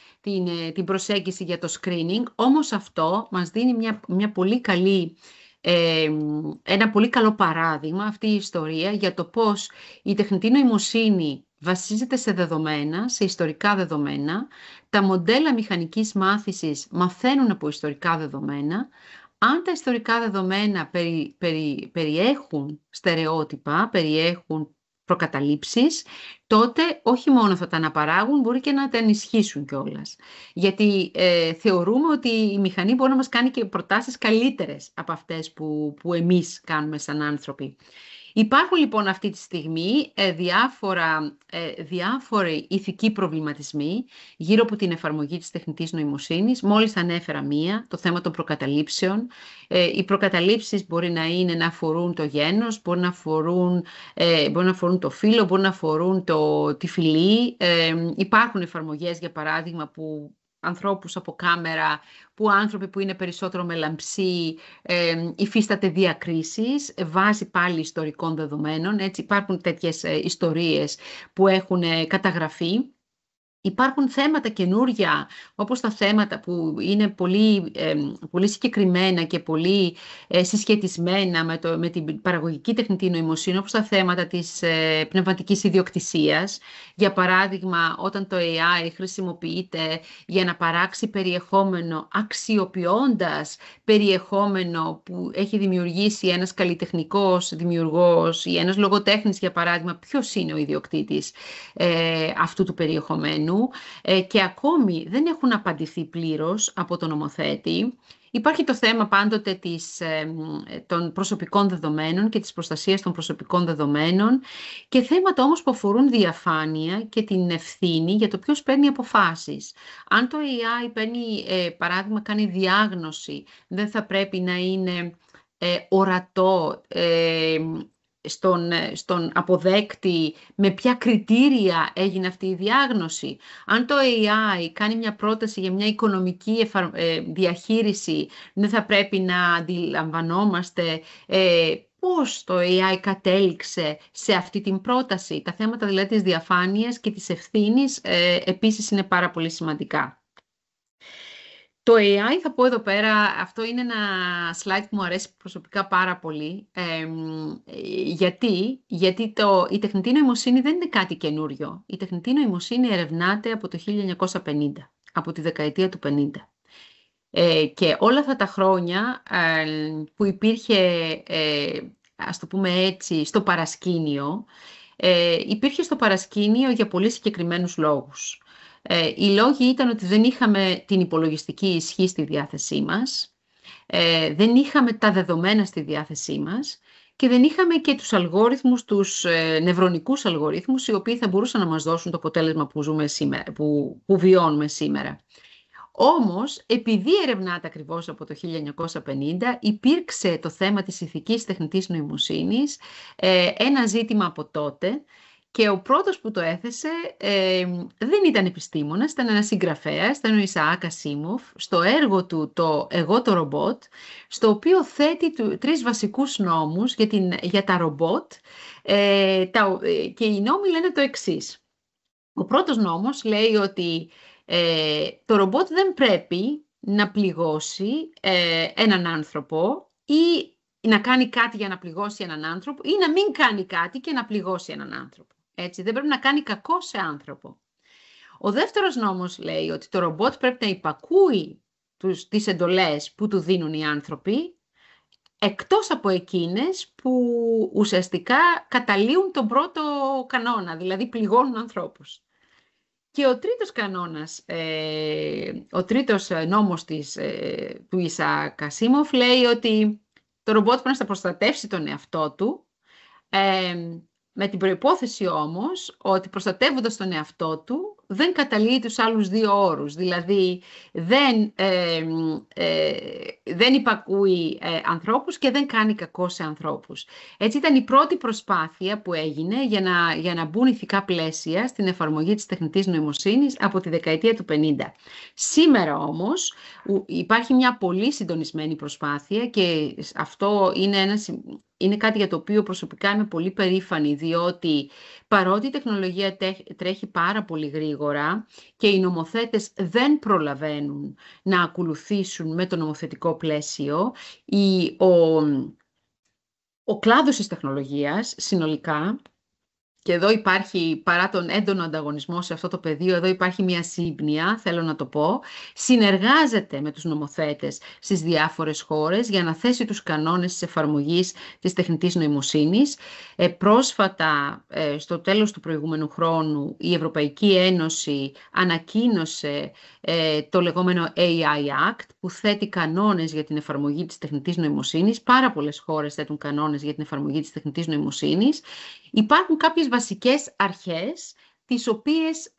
την προσέγγιση για το screening. Όμως αυτό μας δίνει ένα πολύ καλό παράδειγμα, αυτή η ιστορία, για το πώς η τεχνητή νοημοσύνη βασίζεται σε δεδομένα, σε ιστορικά δεδομένα. Τα μοντέλα μηχανικής μάθησης μαθαίνουν από ιστορικά δεδομένα. Αν τα ιστορικά δεδομένα περιέχουν στερεότυπα, περιέχουν προκαταλήψεις, τότε όχι μόνο θα τα αναπαράγουν, μπορεί και να τα ενισχύσουν κιόλας. Γιατί θεωρούμε ότι η μηχανή μπορεί να μας κάνει και προτάσεις καλύτερες από αυτές που εμείς κάνουμε σαν άνθρωποι. Υπάρχουν λοιπόν αυτή τη στιγμή διάφοροι ηθικοί προβληματισμοί γύρω από την εφαρμογή της τεχνητής νοημοσύνης. Μόλις ανέφερα μία, το θέμα των προκαταλήψεων. Οι προκαταλήψεις μπορεί να αφορούν το γένος, μπορεί να αφορούν το φύλο, μπορεί να αφορούν τη φυλή. Υπάρχουν εφαρμογές, για παράδειγμα, που ανθρώπους από κάμερα, που άνθρωποι που είναι περισσότερο με λαμψή υφίσταται διακρίσεις βάσει πάλι ιστορικών δεδομένων. Έτσι, υπάρχουν τέτοιες ιστορίες που έχουν καταγραφεί. Υπάρχουν θέματα καινούρια, όπως τα θέματα που είναι πολύ συγκεκριμένα και πολύ συσχετισμένα με την παραγωγική τεχνητή νοημοσύνη, όπως τα θέματα της πνευματικής ιδιοκτησίας. Για παράδειγμα, όταν το AI χρησιμοποιείται για να παράξει περιεχόμενο, αξιοποιώντας περιεχόμενο που έχει δημιουργήσει ένας καλλιτεχνικός δημιουργός ή ένας λογοτέχνης, για παράδειγμα, ποιος είναι ο ιδιοκτήτης αυτού του περιεχομένου. Και ακόμη δεν έχουν απαντηθεί πλήρως από τον νομοθέτη. Υπάρχει το θέμα πάντοτε των προσωπικών δεδομένων και της προστασίας των προσωπικών δεδομένων και θέματα όμως που αφορούν διαφάνεια και την ευθύνη για το ποιος παίρνει αποφάσεις. Αν το AI παίρνει, παράδειγμα, κάνει διάγνωση, δεν θα πρέπει να είναι ορατό στον αποδέκτη με ποια κριτήρια έγινε αυτή η διάγνωση. Αν το AI κάνει μια πρόταση για μια οικονομική διαχείριση, δεν θα πρέπει να αντιλαμβανόμαστε πώς το AI κατέληξε σε αυτή την πρόταση. Τα θέματα δηλαδή της διαφάνειας και της ευθύνης επίσης είναι πάρα πολύ σημαντικά. Το AI, θα πω εδώ πέρα, αυτό είναι ένα slide που μου αρέσει προσωπικά πάρα πολύ. Γιατί η τεχνητή νοημοσύνη δεν είναι κάτι καινούριο. Η τεχνητή νοημοσύνη ερευνάται από το 1950, από τη δεκαετία του 50. Και όλα αυτά τα χρόνια που υπήρχε, ας το πούμε έτσι, στο παρασκήνιο, υπήρχε στο παρασκήνιο για πολύ συγκεκριμένους λόγους. Οι λόγοι ήταν ότι δεν είχαμε την υπολογιστική ισχύ στη διάθεσή μας, δεν είχαμε τα δεδομένα στη διάθεσή μας και δεν είχαμε και τους αλγόριθμους, τους νευρονικούς αλγορίθμους, οι οποίοι θα μπορούσαν να μας δώσουν το αποτέλεσμα που βιώνουμε σήμερα. Όμως, επειδή ερευνάται ακριβώς από το 1950, υπήρξε το θέμα της ηθικής τεχνητής νοημοσύνης, ένα ζήτημα από τότε. Και ο πρώτος που το έθεσε δεν ήταν επιστήμονας, ήταν ένας συγγραφέας, ήταν ο Ισαάκ Ασίμοφ, στο έργο του το «Εγώ το ρομπότ», στο οποίο θέτει 3 βασικούς νόμους για τα ρομπότ και οι νόμοι λένε το εξής. Ο πρώτος νόμος λέει ότι το ρομπότ δεν πρέπει να πληγώσει έναν άνθρωπο ή να κάνει κάτι για να πληγώσει έναν άνθρωπο ή να μην κάνει κάτι και να πληγώσει έναν άνθρωπο. Έτσι, δεν πρέπει να κάνει κακό σε άνθρωπο. Ο δεύτερος νόμος λέει ότι το ρομπότ πρέπει να υπακούει τις εντολές που του δίνουν οι άνθρωποι, εκτός από εκείνες που ουσιαστικά καταλύουν τον πρώτο κανόνα, δηλαδή πληγώνουν ανθρώπους. Και ο τρίτος κανόνας, ο τρίτος νόμος του Ισαάκ Ασίμοφ λέει ότι το ρομπότ πρέπει να προστατεύσει τον εαυτό του, με την προϋπόθεση όμως ότι προστατεύοντας τον εαυτό του δεν καταλύει τους άλλους δύο όρους. Δηλαδή δεν υπακούει ανθρώπους και δεν κάνει κακό σε ανθρώπους. Έτσι ήταν η πρώτη προσπάθεια που έγινε για να μπουν ηθικά πλαίσια στην εφαρμογή της τεχνητής νοημοσύνης από τη δεκαετία του 50. Σήμερα όμως υπάρχει μια πολύ συντονισμένη προσπάθεια και αυτό είναι κάτι για το οποίο προσωπικά είμαι πολύ περήφανη, διότι παρότι η τεχνολογία τρέχει πάρα πολύ γρήγορα και οι νομοθέτες δεν προλαβαίνουν να ακολουθήσουν με το νομοθετικό πλαίσιο, ο κλάδος της τεχνολογίας συνολικά, και εδώ υπάρχει, παρά τον έντονο ανταγωνισμό σε αυτό το πεδίο, εδώ υπάρχει μια σύμπνοια, θέλω να το πω, συνεργάζεται με τους νομοθέτες στις διάφορες χώρες για να θέσει τους κανόνες της εφαρμογής της τεχνητής νοημοσύνης. Πρόσφατα, στο τέλος του προηγούμενου χρόνου, η Ευρωπαϊκή Ένωση ανακοίνωσε το λεγόμενο AI Act, που θέτει κανόνες για την εφαρμογή της τεχνητής νοημοσύνης. Πάρα πολλές χώρες θέτουν κανόνες για την εφαρμογή της τεχνητής νοημοσύνης. Υπάρχουν κάποιες βασικές αρχές, τις οποίες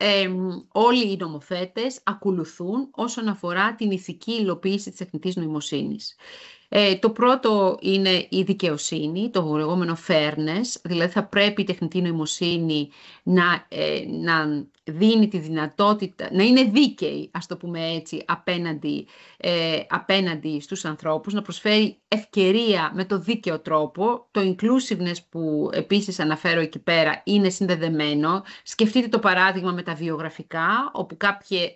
όλοι οι νομοθέτες ακολουθούν όσον αφορά την ηθική υλοποίηση της τεχνητής νοημοσύνης. Το πρώτο είναι η δικαιοσύνη, το λεγόμενο fairness, δηλαδή θα πρέπει η τεχνητή νοημοσύνη να δίνει τη δυνατότητα, να είναι δίκαιη, ας το πούμε έτσι, απέναντι στους ανθρώπους, να προσφέρει ευκαιρία με το δίκαιο τρόπο. Το inclusiveness που επίσης αναφέρω εκεί πέρα είναι συνδεδεμένο. Σκεφτείτε το παράδειγμα με τα βιογραφικά, όπου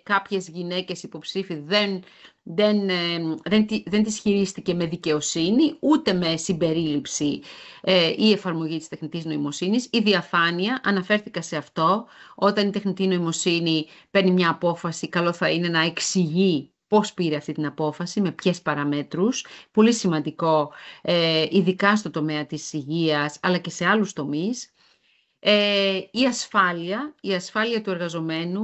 κάποιες γυναίκες υποψήφοι δεν τις χειρίστηκε με δικαιοσύνη, ούτε με συμπερίληψη η εφαρμογή της τεχνητής νοημοσύνης. Η διαφάνεια, αναφέρθηκα σε αυτό, όταν η τεχνητή νοημοσύνη παίρνει μια απόφαση, καλό θα είναι να εξηγεί πώς πήρε αυτή την απόφαση, με ποιες παραμέτρους. Πολύ σημαντικό, ειδικά στο τομέα της υγείας, αλλά και σε άλλους τομείς. Η ασφάλεια του εργαζομένου,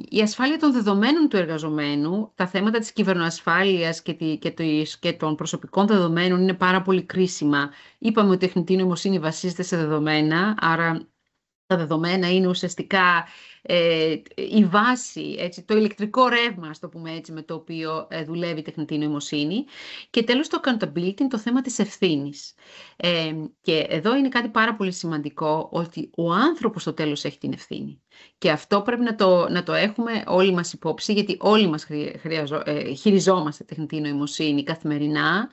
η ασφάλεια των δεδομένων του εργαζομένου, τα θέματα της κυβερνοασφάλειας και των προσωπικών δεδομένων είναι πάρα πολύ κρίσιμα. Είπαμε ότι η τεχνητή νοημοσύνη βασίζεται σε δεδομένα, άρα τα δεδομένα είναι ουσιαστικά η βάση, έτσι, το ηλεκτρικό ρεύμα, ας το πούμε έτσι, με το οποίο δουλεύει η τεχνητή νοημοσύνη. Και τέλος, το accountability είναι το θέμα της ευθύνης. Και εδώ είναι κάτι πάρα πολύ σημαντικό, ότι ο άνθρωπος στο τέλος έχει την ευθύνη. Και αυτό πρέπει να το έχουμε όλοι μας υπόψη, γιατί όλοι μας χειριζόμαστε τεχνητή νοημοσύνη καθημερινά.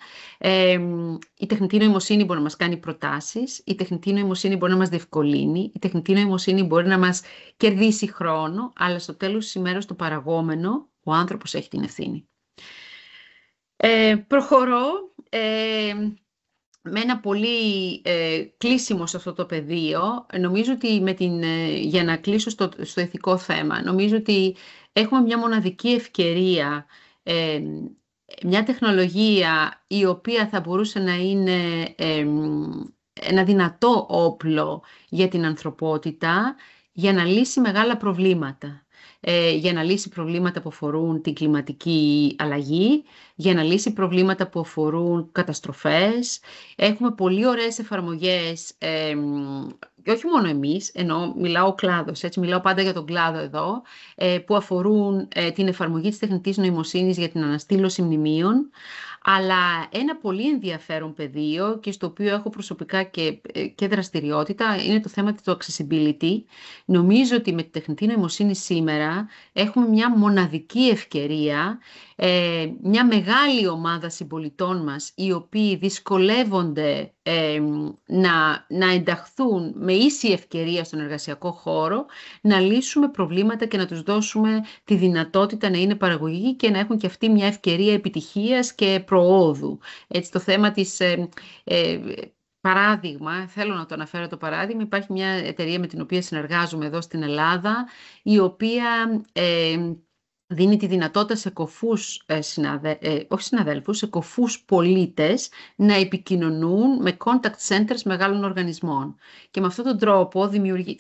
Η τεχνητή νοημοσύνη μπορεί να μας κάνει προτάσεις, η τεχνητή νοημοσύνη μπορεί να μας διευκολύνει, η τεχνητή νοημοσύνη μπορεί να μας κερδίσει χρόνο, αλλά στο τέλος της ημέρας το παραγόμενο, ο άνθρωπος έχει την ευθύνη. Προχωρώ με ένα πολύ κλείσιμο σε αυτό το πεδίο. Νομίζω ότι για να κλείσω στο ηθικό θέμα, νομίζω ότι έχουμε μια μοναδική ευκαιρία, μια τεχνολογία η οποία θα μπορούσε να είναι ένα δυνατό όπλο για την ανθρωπότητα, για να λύσει μεγάλα προβλήματα. Για να λύσει προβλήματα που αφορούν την κλιματική αλλαγή, για να λύσει προβλήματα που αφορούν καταστροφές. Έχουμε πολύ ωραίες εφαρμογές, και όχι μόνο εμείς, ενώ μιλάω ο κλάδος, έτσι, μιλάω πάντα για τον κλάδο εδώ, που αφορούν την εφαρμογή της τεχνητής νοημοσύνης για την αναστήλωση μνημείων. Αλλά ένα πολύ ενδιαφέρον πεδίο και στο οποίο έχω προσωπικά και δραστηριότητα είναι το θέμα του accessibility. Νομίζω ότι με τη τεχνητή νοημοσύνη σήμερα έχουμε μια μοναδική ευκαιρία, μια μεγάλη ομάδα συμπολιτών μας οι οποίοι δυσκολεύονται να ενταχθούν με ίση ευκαιρία στον εργασιακό χώρο, να λύσουμε προβλήματα και να τους δώσουμε τη δυνατότητα να είναι παραγωγικοί και να έχουν και αυτοί μια ευκαιρία επιτυχίας και προόδου. Έτσι, το θέμα της... Παράδειγμα, θέλω να το αναφέρω το παράδειγμα, υπάρχει μια εταιρεία με την οποία συνεργάζομαι εδώ στην Ελλάδα, η οποία δίνει τη δυνατότητα σε κωφούς, όχι συναδέλφους, σε κωφούς πολίτες να επικοινωνούν με contact centers μεγάλων οργανισμών. Και με αυτόν τον τρόπο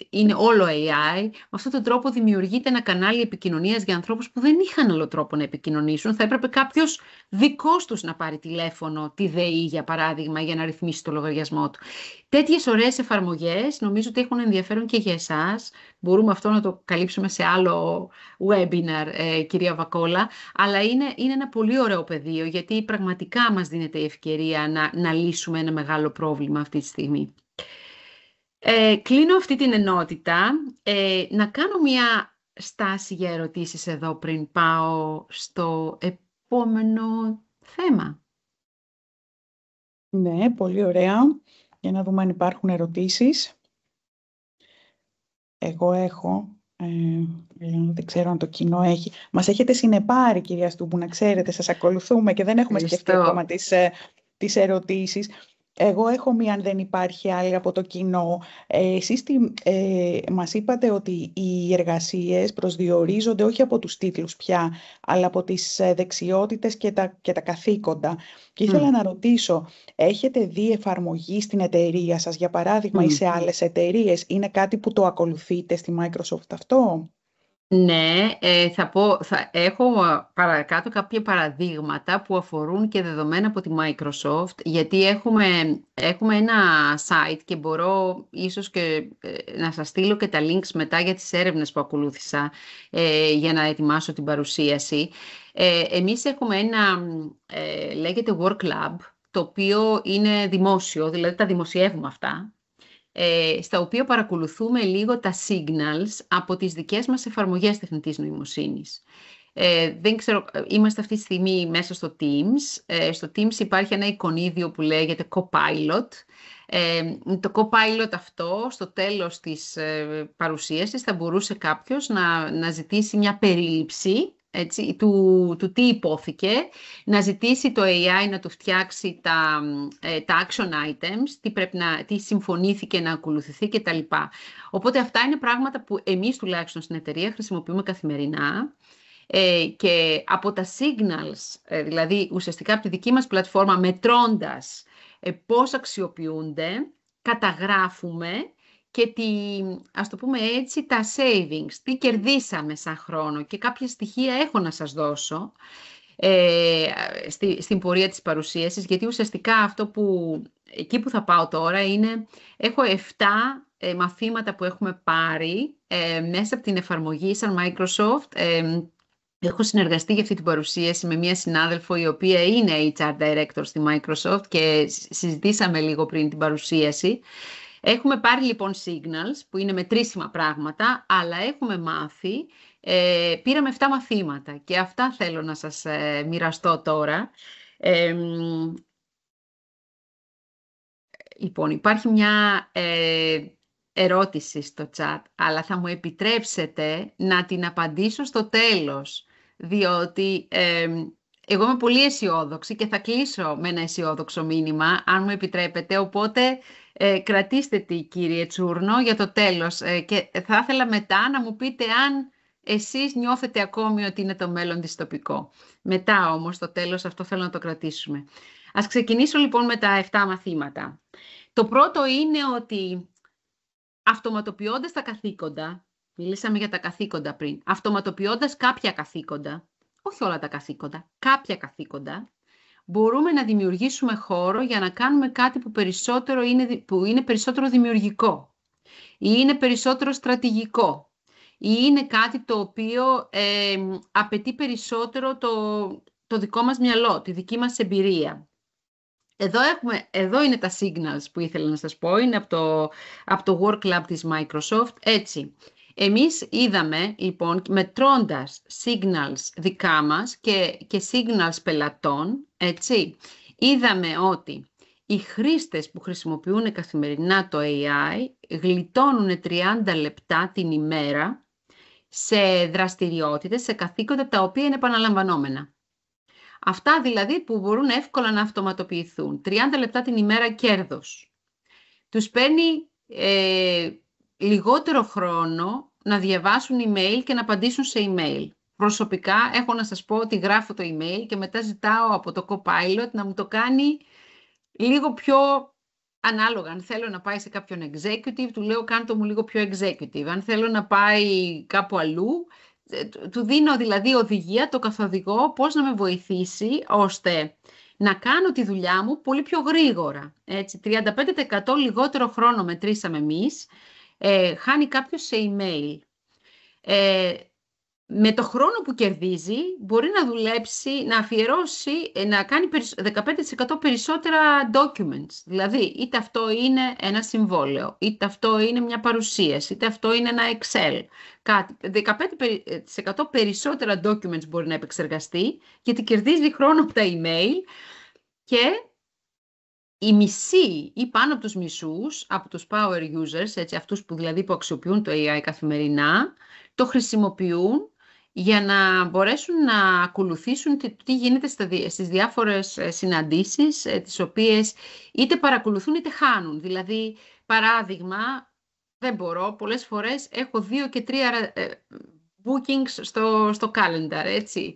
είναι όλο AI, με αυτόν τον τρόπο δημιουργείται ένα κανάλι επικοινωνίας για ανθρώπους που δεν είχαν άλλο τρόπο να επικοινωνήσουν. Θα έπρεπε κάποιος δικός τους να πάρει τηλέφωνο, τη ΔΕΗ για παράδειγμα, για να ρυθμίσει το λογαριασμό του. Τέτοιες ωραίες εφαρμογές νομίζω ότι έχουν ενδιαφέρον και για εσάς. Μπορούμε αυτό να το καλύψουμε σε άλλο webinar, κυρία Βακόλα, αλλά είναι ένα πολύ ωραίο πεδίο, γιατί πραγματικά μας δίνεται η ευκαιρία να λύσουμε ένα μεγάλο πρόβλημα αυτή τη στιγμή. Κλείνω αυτή την ενότητα. Να κάνω μια στάση για ερωτήσεις εδώ πριν πάω στο επόμενο θέμα. Ναι, πολύ ωραία. Για να δούμε αν υπάρχουν ερωτήσεις. Εγώ έχω, δεν ξέρω αν το κοινό έχει. Μας έχετε συνεπάρει, κυρία Στούμπου, να ξέρετε, σας ακολουθούμε και δεν έχουμε σκεφτεί ακόμα τις ερωτήσεις. Εγώ έχω μία, αν δεν υπάρχει άλλη από το κοινό. Εσείς μας είπατε ότι οι εργασίες προσδιορίζονται όχι από τους τίτλους πια, αλλά από τις δεξιότητες και τα καθήκοντα. Και ήθελα να ρωτήσω, έχετε δει εφαρμογή στην εταιρεία σας, για παράδειγμα, ή σε άλλες εταιρείες? Είναι κάτι που το ακολουθείτε στη Microsoft αυτό? Ναι, έχω παρακάτω κάποια παραδείγματα που αφορούν και δεδομένα από τη Microsoft, γιατί έχουμε ένα site και μπορώ ίσως και να σας στείλω και τα links μετά για τις έρευνες που ακολούθησα για να ετοιμάσω την παρουσίαση. Εμείς έχουμε ένα, λέγεται Work Lab, το οποίο είναι δημόσιο, δηλαδή τα δημοσιεύουμε αυτά, στα οποία παρακολουθούμε λίγο τα signals από τις δικές μας εφαρμογές τεχνητής νοημοσύνης. Δεν ξέρω, είμαστε αυτή τη στιγμή μέσα στο Teams. Στο Teams υπάρχει ένα εικονίδιο που λέγεται Copilot. Το Copilot αυτό, στο τέλος της παρουσίασης, θα μπορούσε κάποιος να ζητήσει μια περίληψη, έτσι, του τι υπόθηκε, να ζητήσει το AI να του φτιάξει τα action items, τι συμφωνήθηκε να ακολουθηθεί κτλ. Οπότε αυτά είναι πράγματα που εμείς τουλάχιστον στην εταιρεία χρησιμοποιούμε καθημερινά και από τα signals, δηλαδή ουσιαστικά από τη δική μας πλατφόρμα μετρώντας πώς αξιοποιούνται, καταγράφουμε και ας το πούμε έτσι, τα savings, τι κερδίσαμε σαν χρόνο, και κάποια στοιχεία έχω να σας δώσω στην πορεία της παρουσίασης, γιατί ουσιαστικά εκεί που θα πάω τώρα είναι, έχω 7 μαθήματα που έχουμε πάρει μέσα από την εφαρμογή σαν Microsoft. Έχω συνεργαστεί για αυτή την παρουσίαση με μια συνάδελφο η οποία είναι HR Director στη Microsoft και συζητήσαμε λίγο πριν την παρουσίαση. Έχουμε πάρει λοιπόν signals που είναι μετρήσιμα πράγματα, αλλά έχουμε μάθει, πήραμε 7 μαθήματα και αυτά θέλω να σας μοιραστώ τώρα. Λοιπόν, υπάρχει μια ερώτηση στο chat, αλλά θα μου επιτρέψετε να την απαντήσω στο τέλος, διότι εγώ είμαι πολύ αισιόδοξη και θα κλείσω με ένα αισιόδοξο μήνυμα, αν μου επιτρέπετε, οπότε κρατήστε τη, κύριε Τσούρνο, για το τέλος και θα ήθελα μετά να μου πείτε αν εσείς νιώθετε ακόμη ότι είναι το μέλλον δυστοπικό. Μετά όμως, στο τέλος, αυτό θέλω να το κρατήσουμε. Ας ξεκινήσω λοιπόν με τα 7 μαθήματα. Το πρώτο είναι ότι αυτοματοποιώντας τα καθήκοντα, μιλήσαμε για τα καθήκοντα πριν, αυτοματοποιώντας κάποια καθήκοντα, όχι όλα τα καθήκοντα, κάποια καθήκοντα, μπορούμε να δημιουργήσουμε χώρο για να κάνουμε κάτι που είναι περισσότερο δημιουργικό ή είναι περισσότερο στρατηγικό ή είναι κάτι το οποίο απαιτεί περισσότερο το δικό μας μυαλό, τη δική μας εμπειρία. Εδώ είναι τα signals που ήθελα να σας πω, είναι από το Work Lab της Microsoft. Έτσι, εμείς είδαμε, λοιπόν, μετρώντας signals δικά μας και signals πελατών, έτσι, είδαμε ότι οι χρήστες που χρησιμοποιούν καθημερινά το AI γλιτώνουν 30 λεπτά την ημέρα σε δραστηριότητες, σε καθήκοντα τα οποία είναι επαναλαμβανόμενα. Αυτά δηλαδή που μπορούν εύκολα να αυτοματοποιηθούν. 30 λεπτά την ημέρα κέρδος. Τους παίρνει λιγότερο χρόνο να διαβάσουν email και να απαντήσουν σε email. Προσωπικά έχω να σας πω ότι γράφω το email και μετά ζητάω από το Copilot να μου το κάνει λίγο πιο ανάλογα. Αν θέλω να πάει σε κάποιον executive, του λέω κάντε μου λίγο πιο executive. Αν θέλω να πάει κάπου αλλού, του δίνω δηλαδή οδηγία, το καθοδηγώ, πώς να με βοηθήσει, ώστε να κάνω τη δουλειά μου πολύ πιο γρήγορα. Έτσι, 35% λιγότερο χρόνο μετρήσαμε εμείς, χάνει κάποιος σε email. Με το χρόνο που κερδίζει μπορεί να δουλέψει, να αφιερώσει, να κάνει 15% περισσότερα documents. Δηλαδή, είτε αυτό είναι ένα συμβόλαιο, είτε αυτό είναι μια παρουσίαση, είτε αυτό είναι ένα Excel. Κάτι. 15% περισσότερα documents μπορεί να επεξεργαστεί, γιατί κερδίζει χρόνο από τα email και οι μισοί ή πάνω από τους μισούς, από τους power users, έτσι, αυτούς που δηλαδή που αξιοποιούν το AI καθημερινά, το χρησιμοποιούν για να μπορέσουν να ακολουθήσουν τι γίνεται στις διάφορες συναντήσεις, τις οποίες είτε παρακολουθούν είτε χάνουν. Δηλαδή, παράδειγμα, δεν μπορώ, πολλές φορές έχω 2 και 3 bookings στο calendar, έτσι.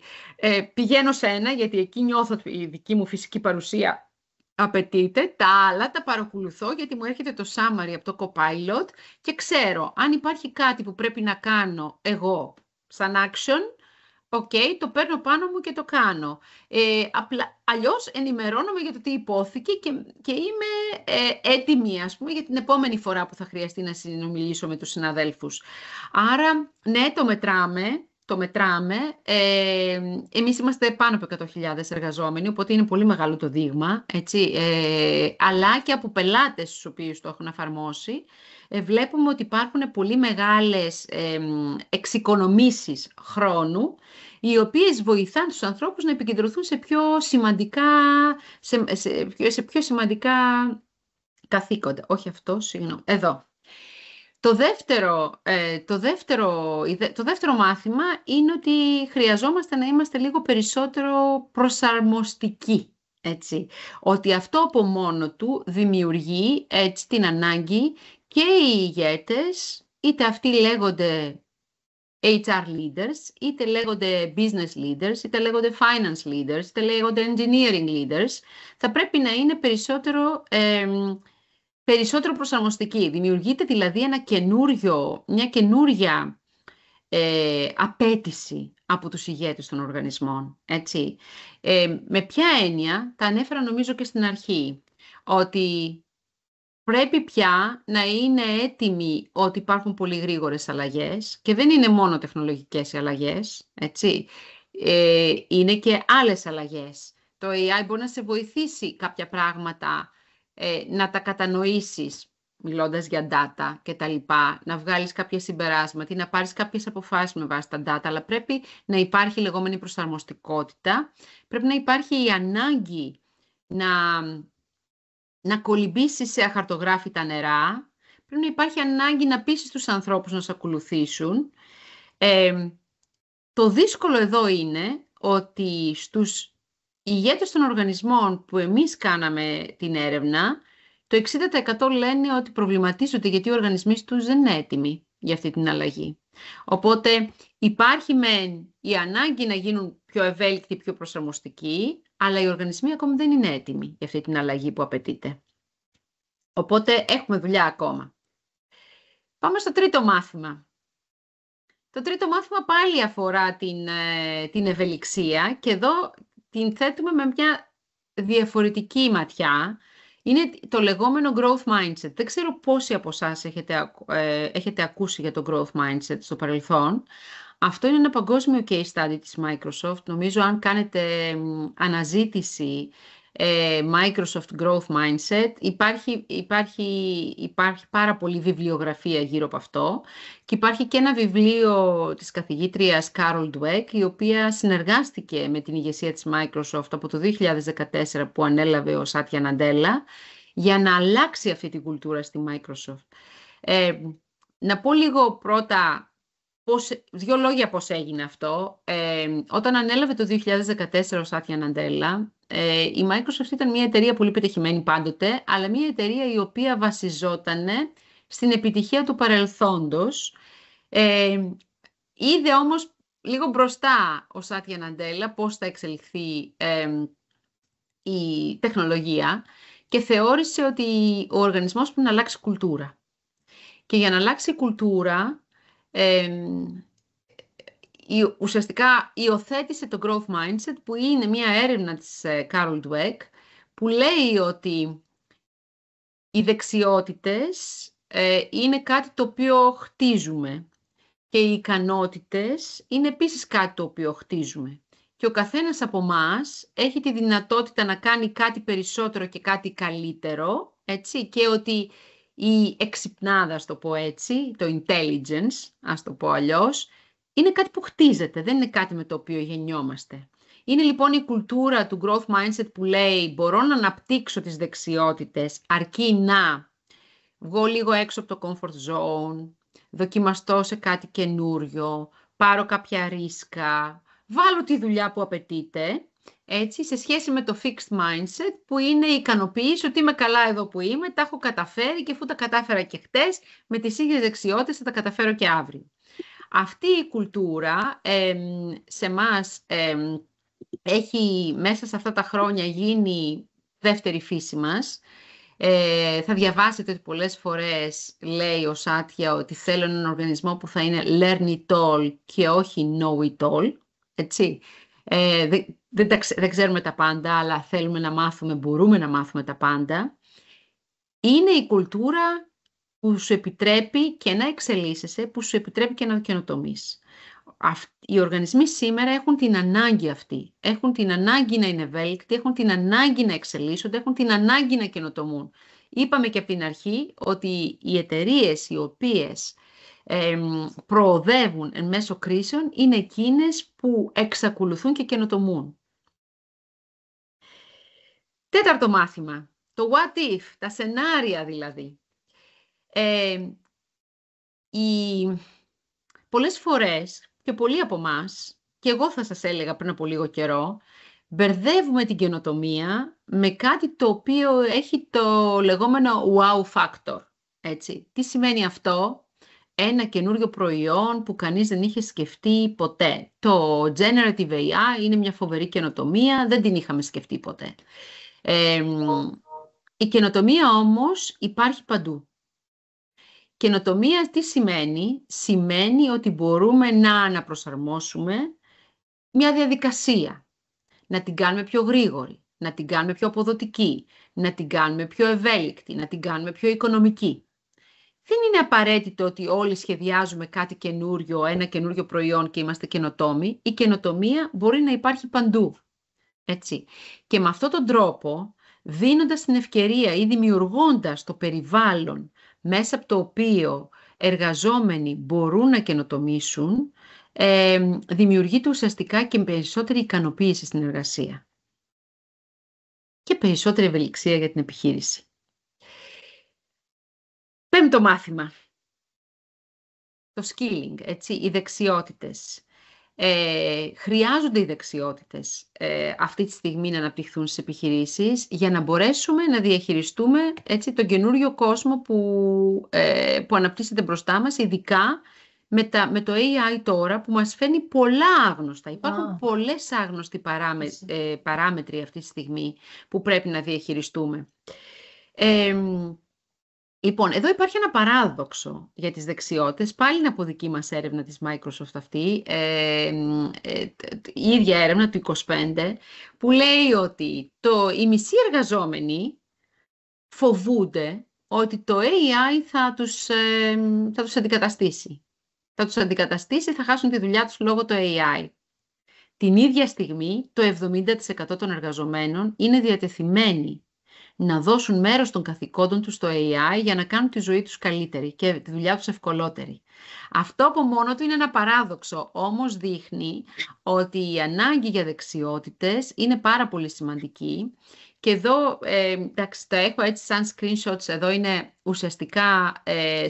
Πηγαίνω σε ένα, γιατί εκεί νιώθω ότι η δική μου φυσική παρουσία απαιτείται. Τα άλλα τα παρακολουθώ, γιατί μου έρχεται το summary από το Copilot και ξέρω αν υπάρχει κάτι που πρέπει να κάνω εγώ σαν action, το παίρνω πάνω μου και το κάνω. Αλλιώς ενημερώνομαι για το τι υπόθηκε και είμαι έτοιμη, ας πούμε, για την επόμενη φορά που θα χρειαστεί να συνομιλήσω με τους συναδέλφους. Άρα, ναι, το μετράμε. Εμείς είμαστε πάνω από 100.000 εργαζόμενοι, οπότε είναι πολύ μεγάλο το δείγμα, έτσι, αλλά και από πελάτες στους οποίους το έχουν εφαρμόσει. Βλέπουμε ότι υπάρχουν πολύ μεγάλες εξοικονομήσεις χρόνου, οι οποίες βοηθάνε τους ανθρώπους να επικεντρωθούν σε πιο σημαντικά καθήκοντα. Όχι αυτό, συγγνώμη. Εδώ. Το δεύτερο μάθημα είναι ότι χρειαζόμαστε να είμαστε λίγο περισσότερο προσαρμοστικοί. Έτσι. Ότι αυτό από μόνο του δημιουργεί έτσι, την ανάγκη και οι ηγέτες, είτε αυτοί λέγονται HR leaders, είτε λέγονται business leaders, είτε λέγονται finance leaders, είτε λέγονται engineering leaders, θα πρέπει να είναι περισσότερο προσαρμοστική. Δημιουργείται δηλαδή μια καινούρια απέτηση από τους ηγέτες των οργανισμών. Έτσι. Με ποια έννοια, τα ανέφερα νομίζω και στην αρχή, ότι πρέπει πια να είναι έτοιμοι ότι υπάρχουν πολύ γρήγορες αλλαγές και δεν είναι μόνο τεχνολογικές οι αλλαγές, έτσι. Είναι και άλλες αλλαγές. Το AI μπορεί να σε βοηθήσει κάποια πράγματα να τα κατανοήσεις, μιλώντας για data και τα λοιπά, να βγάλεις κάποια συμπεράσματα ή να πάρεις κάποιες αποφάσεις με βάση τα data, αλλά πρέπει να υπάρχει λεγόμενη προσαρμοστικότητα, πρέπει να υπάρχει η ανάγκη να κολυμπήσεις σε αχαρτογράφητα νερά, πρέπει να υπάρχει ανάγκη να πείσεις τους ανθρώπους να σε ακολουθήσουν. Το δύσκολο εδώ είναι ότι στους ηγέτες των οργανισμών που εμείς κάναμε την έρευνα, το 60% λένε ότι προβληματίζονται γιατί οι οργανισμοί τους δεν είναι έτοιμοι για αυτή την αλλαγή. Οπότε υπάρχει η ανάγκη να γίνουν πιο ευέλικτοι, πιο προσαρμοστικοί, αλλά οι οργανισμοί ακόμη δεν είναι έτοιμοι για αυτή την αλλαγή που απαιτείται. Οπότε έχουμε δουλειά ακόμα. Πάμε στο τρίτο μάθημα. Το τρίτο μάθημα πάλι αφορά την ευελιξία και εδώ την θέτουμε με μια διαφορετική ματιά. Είναι το λεγόμενο growth mindset. Δεν ξέρω πόσοι από εσάς έχετε ακούσει για το growth mindset στο παρελθόν. Αυτό είναι ένα παγκόσμιο case study της Microsoft. Νομίζω αν κάνετε αναζήτηση Microsoft Growth Mindset. Υπάρχει πάρα πολλή βιβλιογραφία γύρω από αυτό και υπάρχει και ένα βιβλίο της καθηγήτριας Carol Dweck, η οποία συνεργάστηκε με την ηγεσία της Microsoft από το 2014 που ανέλαβε ο Σάτια Ναντέλα για να αλλάξει αυτή την κουλτούρα στη Microsoft. Να πω λίγο πρώτα δύο λόγια πώς έγινε αυτό. Όταν ανέλαβε το 2014 ο Σάτια Ναντέλα, η Microsoft ήταν μια εταιρεία πολύ πετυχημένη πάντοτε, αλλά μια εταιρεία η οποία βασιζόταν στην επιτυχία του παρελθόντος. Είδε όμως λίγο μπροστά ο Σάτια Ναντέλα πώς θα εξελιχθεί η τεχνολογία και θεώρησε ότι ο οργανισμός πρέπει να αλλάξει κουλτούρα. Και για να αλλάξει η κουλτούρα, ουσιαστικά υιοθέτησε το Growth Mindset, που είναι μια έρευνα της Carol Dweck, που λέει ότι οι δεξιότητες είναι κάτι το οποίο χτίζουμε και οι ικανότητες είναι επίσης κάτι το οποίο χτίζουμε. Και ο καθένας από εμάς έχει τη δυνατότητα να κάνει κάτι περισσότερο και κάτι καλύτερο, έτσι, και ότι η εξυπνάδα, ας το πω έτσι, το intelligence, ας το πω αλλιώς, είναι κάτι που χτίζεται, δεν είναι κάτι με το οποίο γεννιόμαστε. Είναι λοιπόν η κουλτούρα του growth mindset που λέει μπορώ να αναπτύξω τις δεξιότητες αρκεί να βγω λίγο έξω από το comfort zone, δοκιμαστώ σε κάτι καινούριο, πάρω κάποια ρίσκα, βάλω τη δουλειά που απαιτείται, έτσι, σε σχέση με το fixed mindset που είναι η ικανοποίηση ότι είμαι καλά εδώ που είμαι, τα έχω καταφέρει και αφού τα κατάφερα και χτες, με τις ίδιες δεξιότητες θα τα καταφέρω και αύριο. Αυτή η κουλτούρα σε εμάς έχει μέσα σε αυτά τα χρόνια γίνει δεύτερη φύση μας. Θα διαβάσετε ότι πολλές φορές λέει ο Σάτια ότι θέλω έναν οργανισμό που θα είναι learn it all και όχι know it all. Έτσι. Δεν ξέρουμε τα πάντα, αλλά θέλουμε να μάθουμε, μπορούμε να μάθουμε τα πάντα. Είναι η κουλτούρα που σου επιτρέπει και να εξελίσσεσαι, που σου επιτρέπει και να καινοτομείς. Οι οργανισμοί σήμερα έχουν την ανάγκη αυτή. Έχουν την ανάγκη να είναι ευέλικτοι, έχουν την ανάγκη να εξελίσσονται, έχουν την ανάγκη να καινοτομούν. Είπαμε και από την αρχή ότι οι εταιρείες οι οποίες προοδεύουν εν μέσω κρίσεων είναι εκείνες που εξακολουθούν και καινοτομούν. Τέταρτο μάθημα, το what if, τα σενάρια δηλαδή. Πολλές φορές και πολλοί από εμάς, και εγώ θα σας έλεγα πριν από λίγο καιρό, μπερδεύουμε την καινοτομία με κάτι το οποίο έχει το λεγόμενο wow factor. Έτσι. Τι σημαίνει αυτό? Ένα καινούριο προϊόν που κανείς δεν είχε σκεφτεί ποτέ. Το Generative AI είναι μια φοβερή καινοτομία, δεν την είχαμε σκεφτεί ποτέ. Η καινοτομία όμως υπάρχει παντού. Καινοτομία τι σημαίνει? Σημαίνει ότι μπορούμε να αναπροσαρμόσουμε μια διαδικασία, να την κάνουμε πιο γρήγορη, να την κάνουμε πιο αποδοτική, να την κάνουμε πιο ευέλικτη, να την κάνουμε πιο οικονομική. Δεν είναι απαραίτητο ότι όλοι σχεδιάζουμε κάτι καινούριο, ένα καινούριο προϊόν και είμαστε καινοτόμοι. Η καινοτομία μπορεί να υπάρχει παντού. Έτσι. Και με αυτόν τον τρόπο, δίνοντας την ευκαιρία ή δημιουργώντας το περιβάλλον μέσα από το οποίο εργαζόμενοι μπορούν να καινοτομήσουν, δημιουργείται ουσιαστικά και περισσότερη ικανοποίηση στην εργασία. Και περισσότερη ευελιξία για την επιχείρηση. Πέμπτο μάθημα. Το skilling, έτσι, οι δεξιότητες. Χρειάζονται οι δεξιότητες αυτή τη στιγμή να αναπτυχθούν στις επιχειρήσεις για να μπορέσουμε να διαχειριστούμε, έτσι, τον καινούριο κόσμο που αναπτύσσεται μπροστά μας, ειδικά με το AI τώρα που μας φέρνει πολλά άγνωστα. Υπάρχουν πολλές άγνωστοι παράμετροι αυτή τη στιγμή που πρέπει να διαχειριστούμε. Λοιπόν, εδώ υπάρχει ένα παράδοξο για τις δεξιότητες, πάλι είναι από δική μας έρευνα της Microsoft αυτή, η ίδια έρευνα του 25, που λέει ότι οι μισοί εργαζόμενοι φοβούνται ότι το AI θα τους αντικαταστήσει. Θα τους αντικαταστήσει, θα χάσουν τη δουλειά τους λόγω του AI. Την ίδια στιγμή, το 70% των εργαζομένων είναι διατεθειμένοι να δώσουν μέρος των καθηκόντων τους στο AI για να κάνουν τη ζωή τους καλύτερη και τη δουλειά τους ευκολότερη. Αυτό από μόνο του είναι ένα παράδοξο, όμως δείχνει ότι η ανάγκη για δεξιότητες είναι πάρα πολύ σημαντική. Και εδώ, εντάξει, τα έχω έτσι σαν screenshots, εδώ είναι ουσιαστικά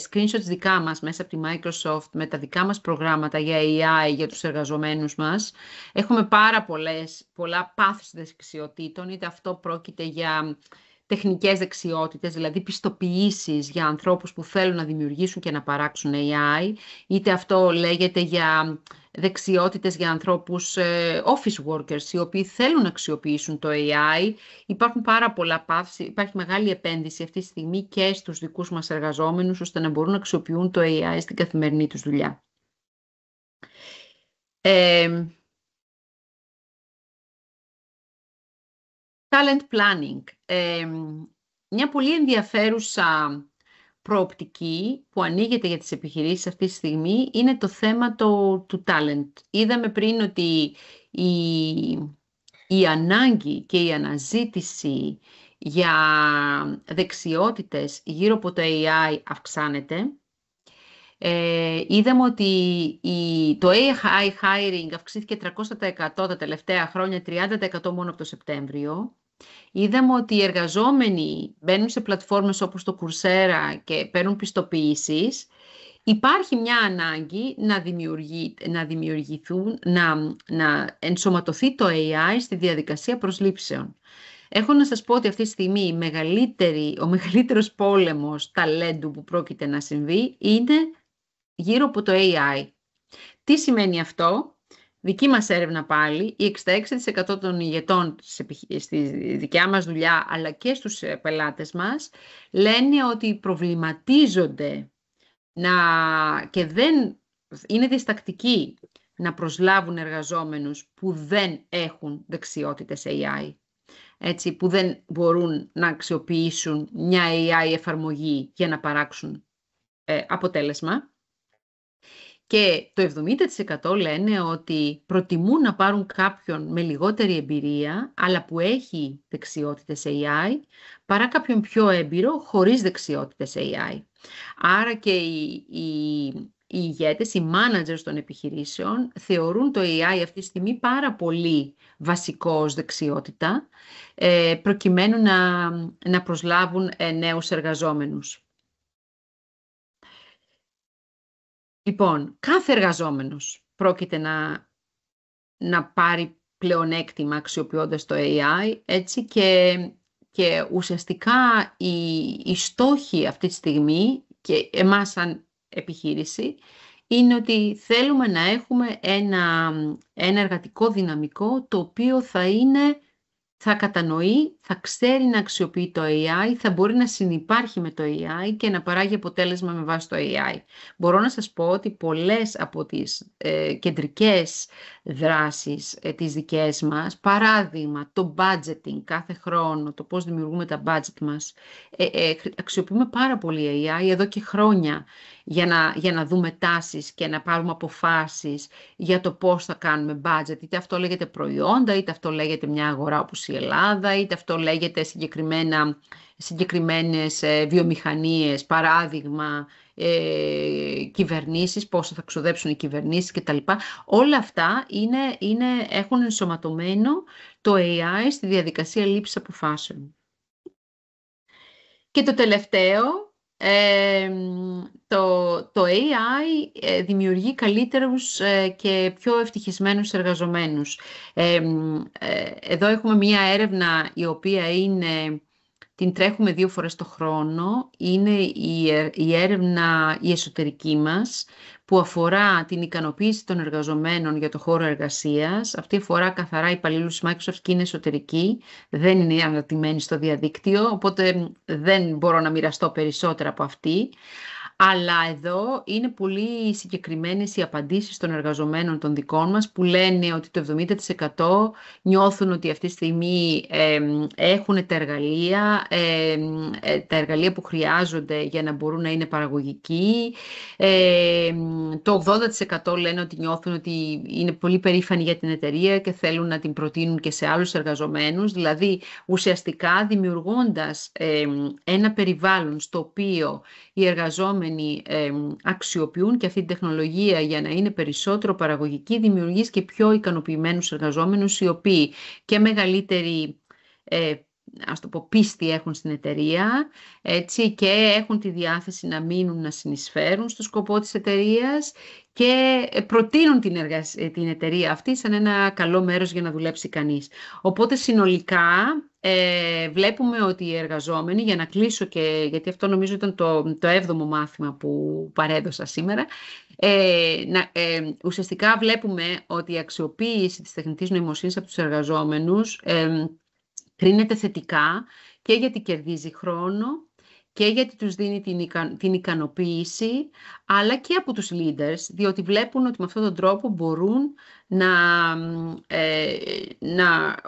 screenshots δικά μας μέσα από τη Microsoft με τα δικά μας προγράμματα για AI για τους εργαζομένους μας. Έχουμε πολλά paths δεξιοτήτων, είτε αυτό πρόκειται για τεχνικές δεξιότητες, δηλαδή πιστοποιήσεις για ανθρώπους που θέλουν να δημιουργήσουν και να παράξουν AI, είτε αυτό λέγεται για δεξιότητες για ανθρώπους office workers, οι οποίοι θέλουν να αξιοποιήσουν το AI. Υπάρχουν πάρα πολλά paths, υπάρχει μεγάλη επένδυση αυτή τη στιγμή και στους δικούς μας εργαζόμενους, ώστε να μπορούν να αξιοποιούν το AI στην καθημερινή τους δουλειά. Talent planning. Μια πολύ ενδιαφέρουσα προοπτική που ανοίγεται για τις επιχειρήσεις αυτή τη στιγμή είναι το θέμα του talent. Είδαμε πριν ότι η ανάγκη και η αναζήτηση για δεξιότητες γύρω από το AI αυξάνεται. Είδαμε ότι το AI hiring αυξήθηκε 300% τα τελευταία χρόνια, 30% μόνο από το Σεπτέμβριο. Είδαμε ότι οι εργαζόμενοι μπαίνουν σε πλατφόρμες όπως το Coursera και παίρνουν πιστοποιήσεις. Υπάρχει μια ανάγκη να ενσωματωθεί το AI στη διαδικασία προσλήψεων. Έχω να σας πω ότι αυτή τη στιγμή ο μεγαλύτερος πόλεμος ταλέντου που πρόκειται να συμβεί είναι γύρω από το AI. Τι σημαίνει αυτό? Δική μας έρευνα πάλι, η 66% των ηγετών στη δικιά μας δουλειά, αλλά και στους πελάτες μας, λένε ότι προβληματίζονται και δεν είναι διστακτικοί να προσλάβουν εργαζόμενους που δεν έχουν δεξιότητες AI. Έτσι, που δεν μπορούν να αξιοποιήσουν μια AI εφαρμογή για να παράξουν αποτέλεσμα. Και το 70% λένε ότι προτιμούν να πάρουν κάποιον με λιγότερη εμπειρία, αλλά που έχει δεξιότητες AI, παρά κάποιον πιο έμπειρο χωρίς δεξιότητες AI. Άρα και οι ηγέτες, οι managers των επιχειρήσεων θεωρούν το AI αυτή τη στιγμή πάρα πολύ βασικό ως δεξιότητα, προκειμένου να προσλάβουν νέους εργαζόμενους. Λοιπόν, κάθε εργαζόμενος πρόκειται να πάρει πλεονέκτημα αξιοποιώντας το AI, έτσι, και ουσιαστικά οι στόχοι αυτή τη στιγμή και εμάς σαν επιχείρηση είναι ότι θέλουμε να έχουμε ένα εργατικό δυναμικό το οποίο θα κατανοεί, θα ξέρει να αξιοποιεί το AI, θα μπορεί να συνυπάρχει με το AI και να παράγει αποτέλεσμα με βάση το AI. Μπορώ να σας πω ότι πολλές από τις κεντρικές δράσεις τις δικές μας, παράδειγμα το budgeting κάθε χρόνο, το πώς δημιουργούμε τα budget μας, αξιοποιούμε πάρα πολύ AI εδώ και χρόνια για να δούμε τάσεις και να πάρουμε αποφάσεις για το πώς θα κάνουμε budget. Είτε αυτό λέγεται προϊόντα, είτε αυτό λέγεται μια αγορά όπως η Ελλάδα, είτε αυτό λέγεται συγκεκριμένες βιομηχανίες, παράδειγμα κυβερνήσεις, πόσο θα ξοδέψουν οι κυβερνήσεις κτλ. Όλα αυτά έχουν ενσωματωμένο το AI στη διαδικασία λήψης αποφάσεων. Και το τελευταίο, το AI δημιουργεί καλύτερους και πιο ευτυχισμένους εργαζομένους. Εδώ έχουμε μία έρευνα η οποία την τρέχουμε 2 φορές το χρόνο. Είναι η έρευνα η εσωτερική μας που αφορά την ικανοποίηση των εργαζομένων για το χώρο εργασίας. Αυτή αφορά καθαρά υπαλλήλους Microsoft και είναι εσωτερική, δεν είναι αναρτημένη στο διαδίκτυο, οπότε δεν μπορώ να μοιραστώ περισσότερα από αυτή. Αλλά εδώ είναι πολύ συγκεκριμένες οι απαντήσεις των εργαζομένων των δικών μας που λένε ότι το 70% νιώθουν ότι αυτή τη στιγμή έχουν τα εργαλεία που χρειάζονται για να μπορούν να είναι παραγωγικοί. Το 80% λένε ότι νιώθουν ότι είναι πολύ περήφανοι για την εταιρεία και θέλουν να την προτείνουν και σε άλλους εργαζομένους. Δηλαδή, ουσιαστικά δημιουργώντας ένα περιβάλλον στο οποίο οι εργαζόμενοι αξιοποιούν και αυτή την τεχνολογία για να είναι περισσότερο παραγωγικοί, δημιουργείς και πιο ικανοποιημένους εργαζόμενους, οι οποίοι και μεγαλύτερη ας το πω, πίστη έχουν στην εταιρεία, έτσι, και έχουν τη διάθεση να μείνουν, να συνεισφέρουν στο σκοπό της εταιρείας και προτείνουν την εταιρεία αυτή σαν ένα καλό μέρος για να δουλέψει κανείς. Οπότε συνολικά βλέπουμε ότι οι εργαζόμενοι, για να κλείσω και γιατί αυτό νομίζω ήταν το 7ο μάθημα που παρέδωσα σήμερα, ουσιαστικά βλέπουμε ότι η αξιοποίηση της τεχνητής νοημοσύνης από τους εργαζόμενους κρίνεται θετικά και γιατί κερδίζει χρόνο και γιατί τους δίνει την ικανοποίηση, αλλά και από τους leaders, διότι βλέπουν ότι με αυτόν τον τρόπο μπορούν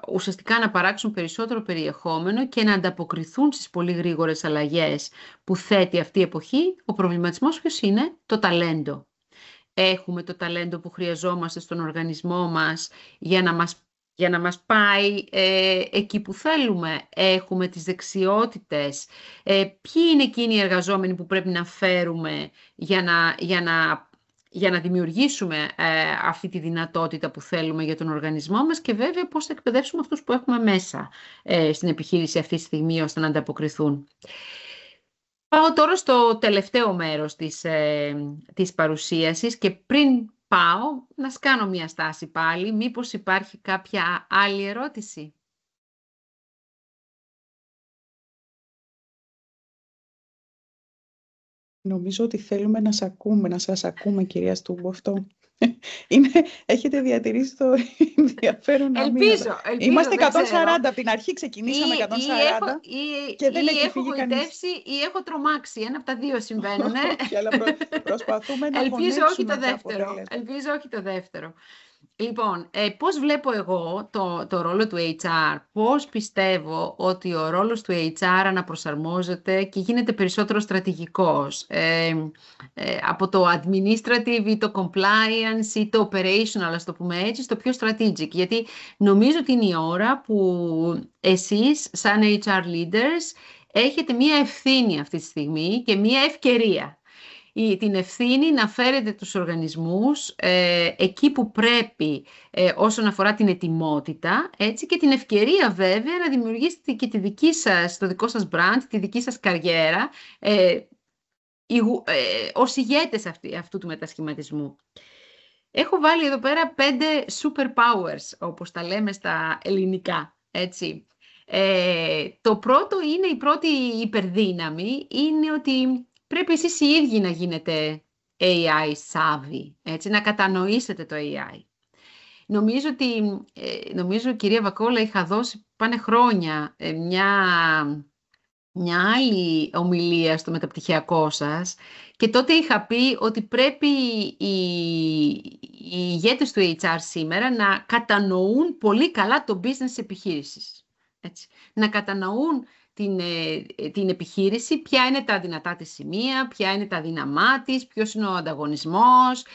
ουσιαστικά να παράξουν περισσότερο περιεχόμενο και να ανταποκριθούν στις πολύ γρήγορες αλλαγές που θέτει αυτή η εποχή. Ο προβληματισμός ποιος είναι? Το ταλέντο. Έχουμε το ταλέντο που χρειαζόμαστε στον οργανισμό μας για να μας πάει εκεί που θέλουμε. Έχουμε τις δεξιότητες. Ποιοι είναι εκείνοι οι εργαζόμενοι που πρέπει να φέρουμε για να δημιουργήσουμε αυτή τη δυνατότητα που θέλουμε για τον οργανισμό μας και βέβαια πώς θα εκπαιδεύσουμε αυτούς που έχουμε μέσα στην επιχείρηση αυτή τη στιγμή ώστε να ανταποκριθούν. Πάω τώρα στο τελευταίο μέρος της παρουσίασης και πριν πάω να σκάνω μια στάση πάλι. Μήπως υπάρχει κάποια άλλη ερώτηση? Νομίζω ότι θέλουμε να σας ακούμε, κυρία Στούμπο, αυτό. Έχετε διατηρήσει το ενδιαφέρον να ελπίζω, είμαστε 140, από την αρχή ξεκινήσαμε 140 και δεν έχει φύγει κανείς. Ή έχω τρομάξει, ένα από τα δύο συμβαίνουν. Αλλά προσπαθούμε να ελπίζω όχι το δεύτερο. αποτέλεσμα. Ελπίζω όχι το δεύτερο. Λοιπόν, πώς βλέπω εγώ το ρόλο του HR, πώς πιστεύω ότι ο ρόλος του HR αναπροσαρμόζεται και γίνεται περισσότερο στρατηγικός από το administrative ή το compliance ή το operational, ας το πούμε έτσι, στο πιο strategic. Γιατί νομίζω ότι είναι η ώρα που εσείς σαν HR leaders έχετε μία ευθύνη αυτή τη στιγμή και μία ευκαιρία. Την ευθύνη να φέρετε τους οργανισμούς εκεί που πρέπει όσον αφορά την ετοιμότητα, έτσι, και την ευκαιρία βέβαια να δημιουργήσετε και το δικό σας brand, τη δική σας καριέρα ως ηγέτες αυτού του μετασχηματισμού. Έχω βάλει εδώ πέρα 5 superpowers, όπως τα λέμε στα ελληνικά, έτσι. Το πρώτο είναι, η πρώτη υπερδύναμη είναι ότι πρέπει εσείς οι ίδιοι να γίνετε AI savvy, έτσι, να κατανοήσετε το AI. Νομίζω, κυρία Βακόλα, είχα δώσει πάνε χρόνια μια άλλη ομιλία στο μεταπτυχιακό σας και τότε είχα πει ότι πρέπει οι ηγέτες του HR σήμερα να κατανοούν πολύ καλά το business επιχείρησης. Έτσι. Να κατανοούν την επιχείρηση, ποια είναι τα δυνατά της σημεία, ποια είναι τα δύναμά της, ποιος είναι ο ανταγωνισμός,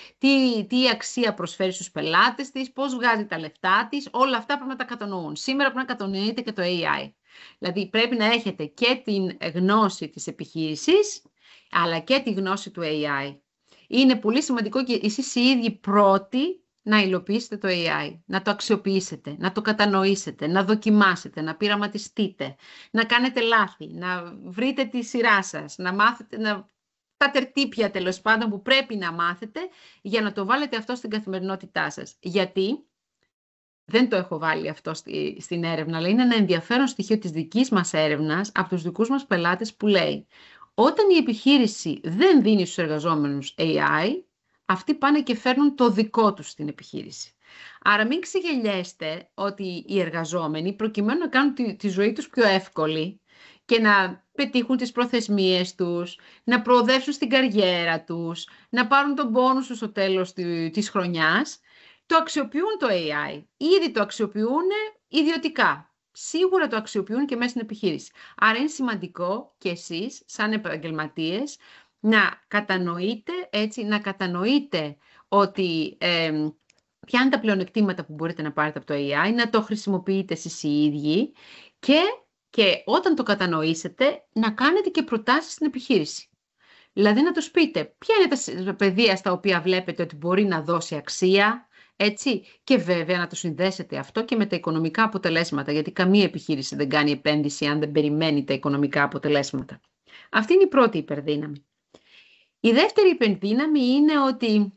τι αξία προσφέρει στους πελάτες της, πώς βγάζει τα λεφτά της, όλα αυτά πρέπει να τα κατανοούν. Σήμερα πρέπει να κατανοείτε και το AI. Δηλαδή πρέπει να έχετε και την γνώση της επιχείρησης, αλλά και τη γνώση του AI. Είναι πολύ σημαντικό και εσείς οι ίδιοι πρώτοι να υλοποιήσετε το AI, να το αξιοποιήσετε, να το κατανοήσετε, να δοκιμάσετε, να πειραματιστείτε, να κάνετε λάθη, να βρείτε τη σειρά σας, να μάθετε, τα τερτύπια τέλος πάντων που πρέπει να μάθετε για να το βάλετε αυτό στην καθημερινότητά σας. Γιατί δεν το έχω βάλει αυτό στην έρευνα, αλλά είναι ένα ενδιαφέρον στοιχείο της δικής μας έρευνας από τους δικούς μας πελάτες που λέει όταν η επιχείρηση δεν δίνει στους εργαζόμενους AI, αυτοί πάνε και φέρνουν το δικό τους στην επιχείρηση. Άρα μην ξεγελιέστε ότι οι εργαζόμενοι προκειμένου να κάνουν τη ζωή τους πιο εύκολη και να πετύχουν τις προθεσμίες τους, να προοδεύσουν στην καριέρα τους, να πάρουν τον πόνους τους στο τέλος της χρονιάς, το αξιοποιούν το AI. Ήδη το αξιοποιούν ιδιωτικά. Σίγουρα το αξιοποιούν και μέσα στην επιχείρηση. Άρα είναι σημαντικό και εσείς, σαν επαγγελματίες, να κατανοείτε ότι ποια είναι τα πλεονεκτήματα που μπορείτε να πάρετε από το AI, να το χρησιμοποιείτε εσείς οι ίδιοι και όταν το κατανοήσετε, να κάνετε και προτάσεις στην επιχείρηση. Δηλαδή να τους πείτε ποια είναι τα πεδία στα οποία βλέπετε ότι μπορεί να δώσει αξία, έτσι, και βέβαια να το συνδέσετε αυτό και με τα οικονομικά αποτελέσματα, γιατί καμία επιχείρηση δεν κάνει επένδυση αν δεν περιμένει τα οικονομικά αποτελέσματα. Αυτή είναι η πρώτη υπερδύναμη. Η δεύτερη υπερδύναμη είναι ότι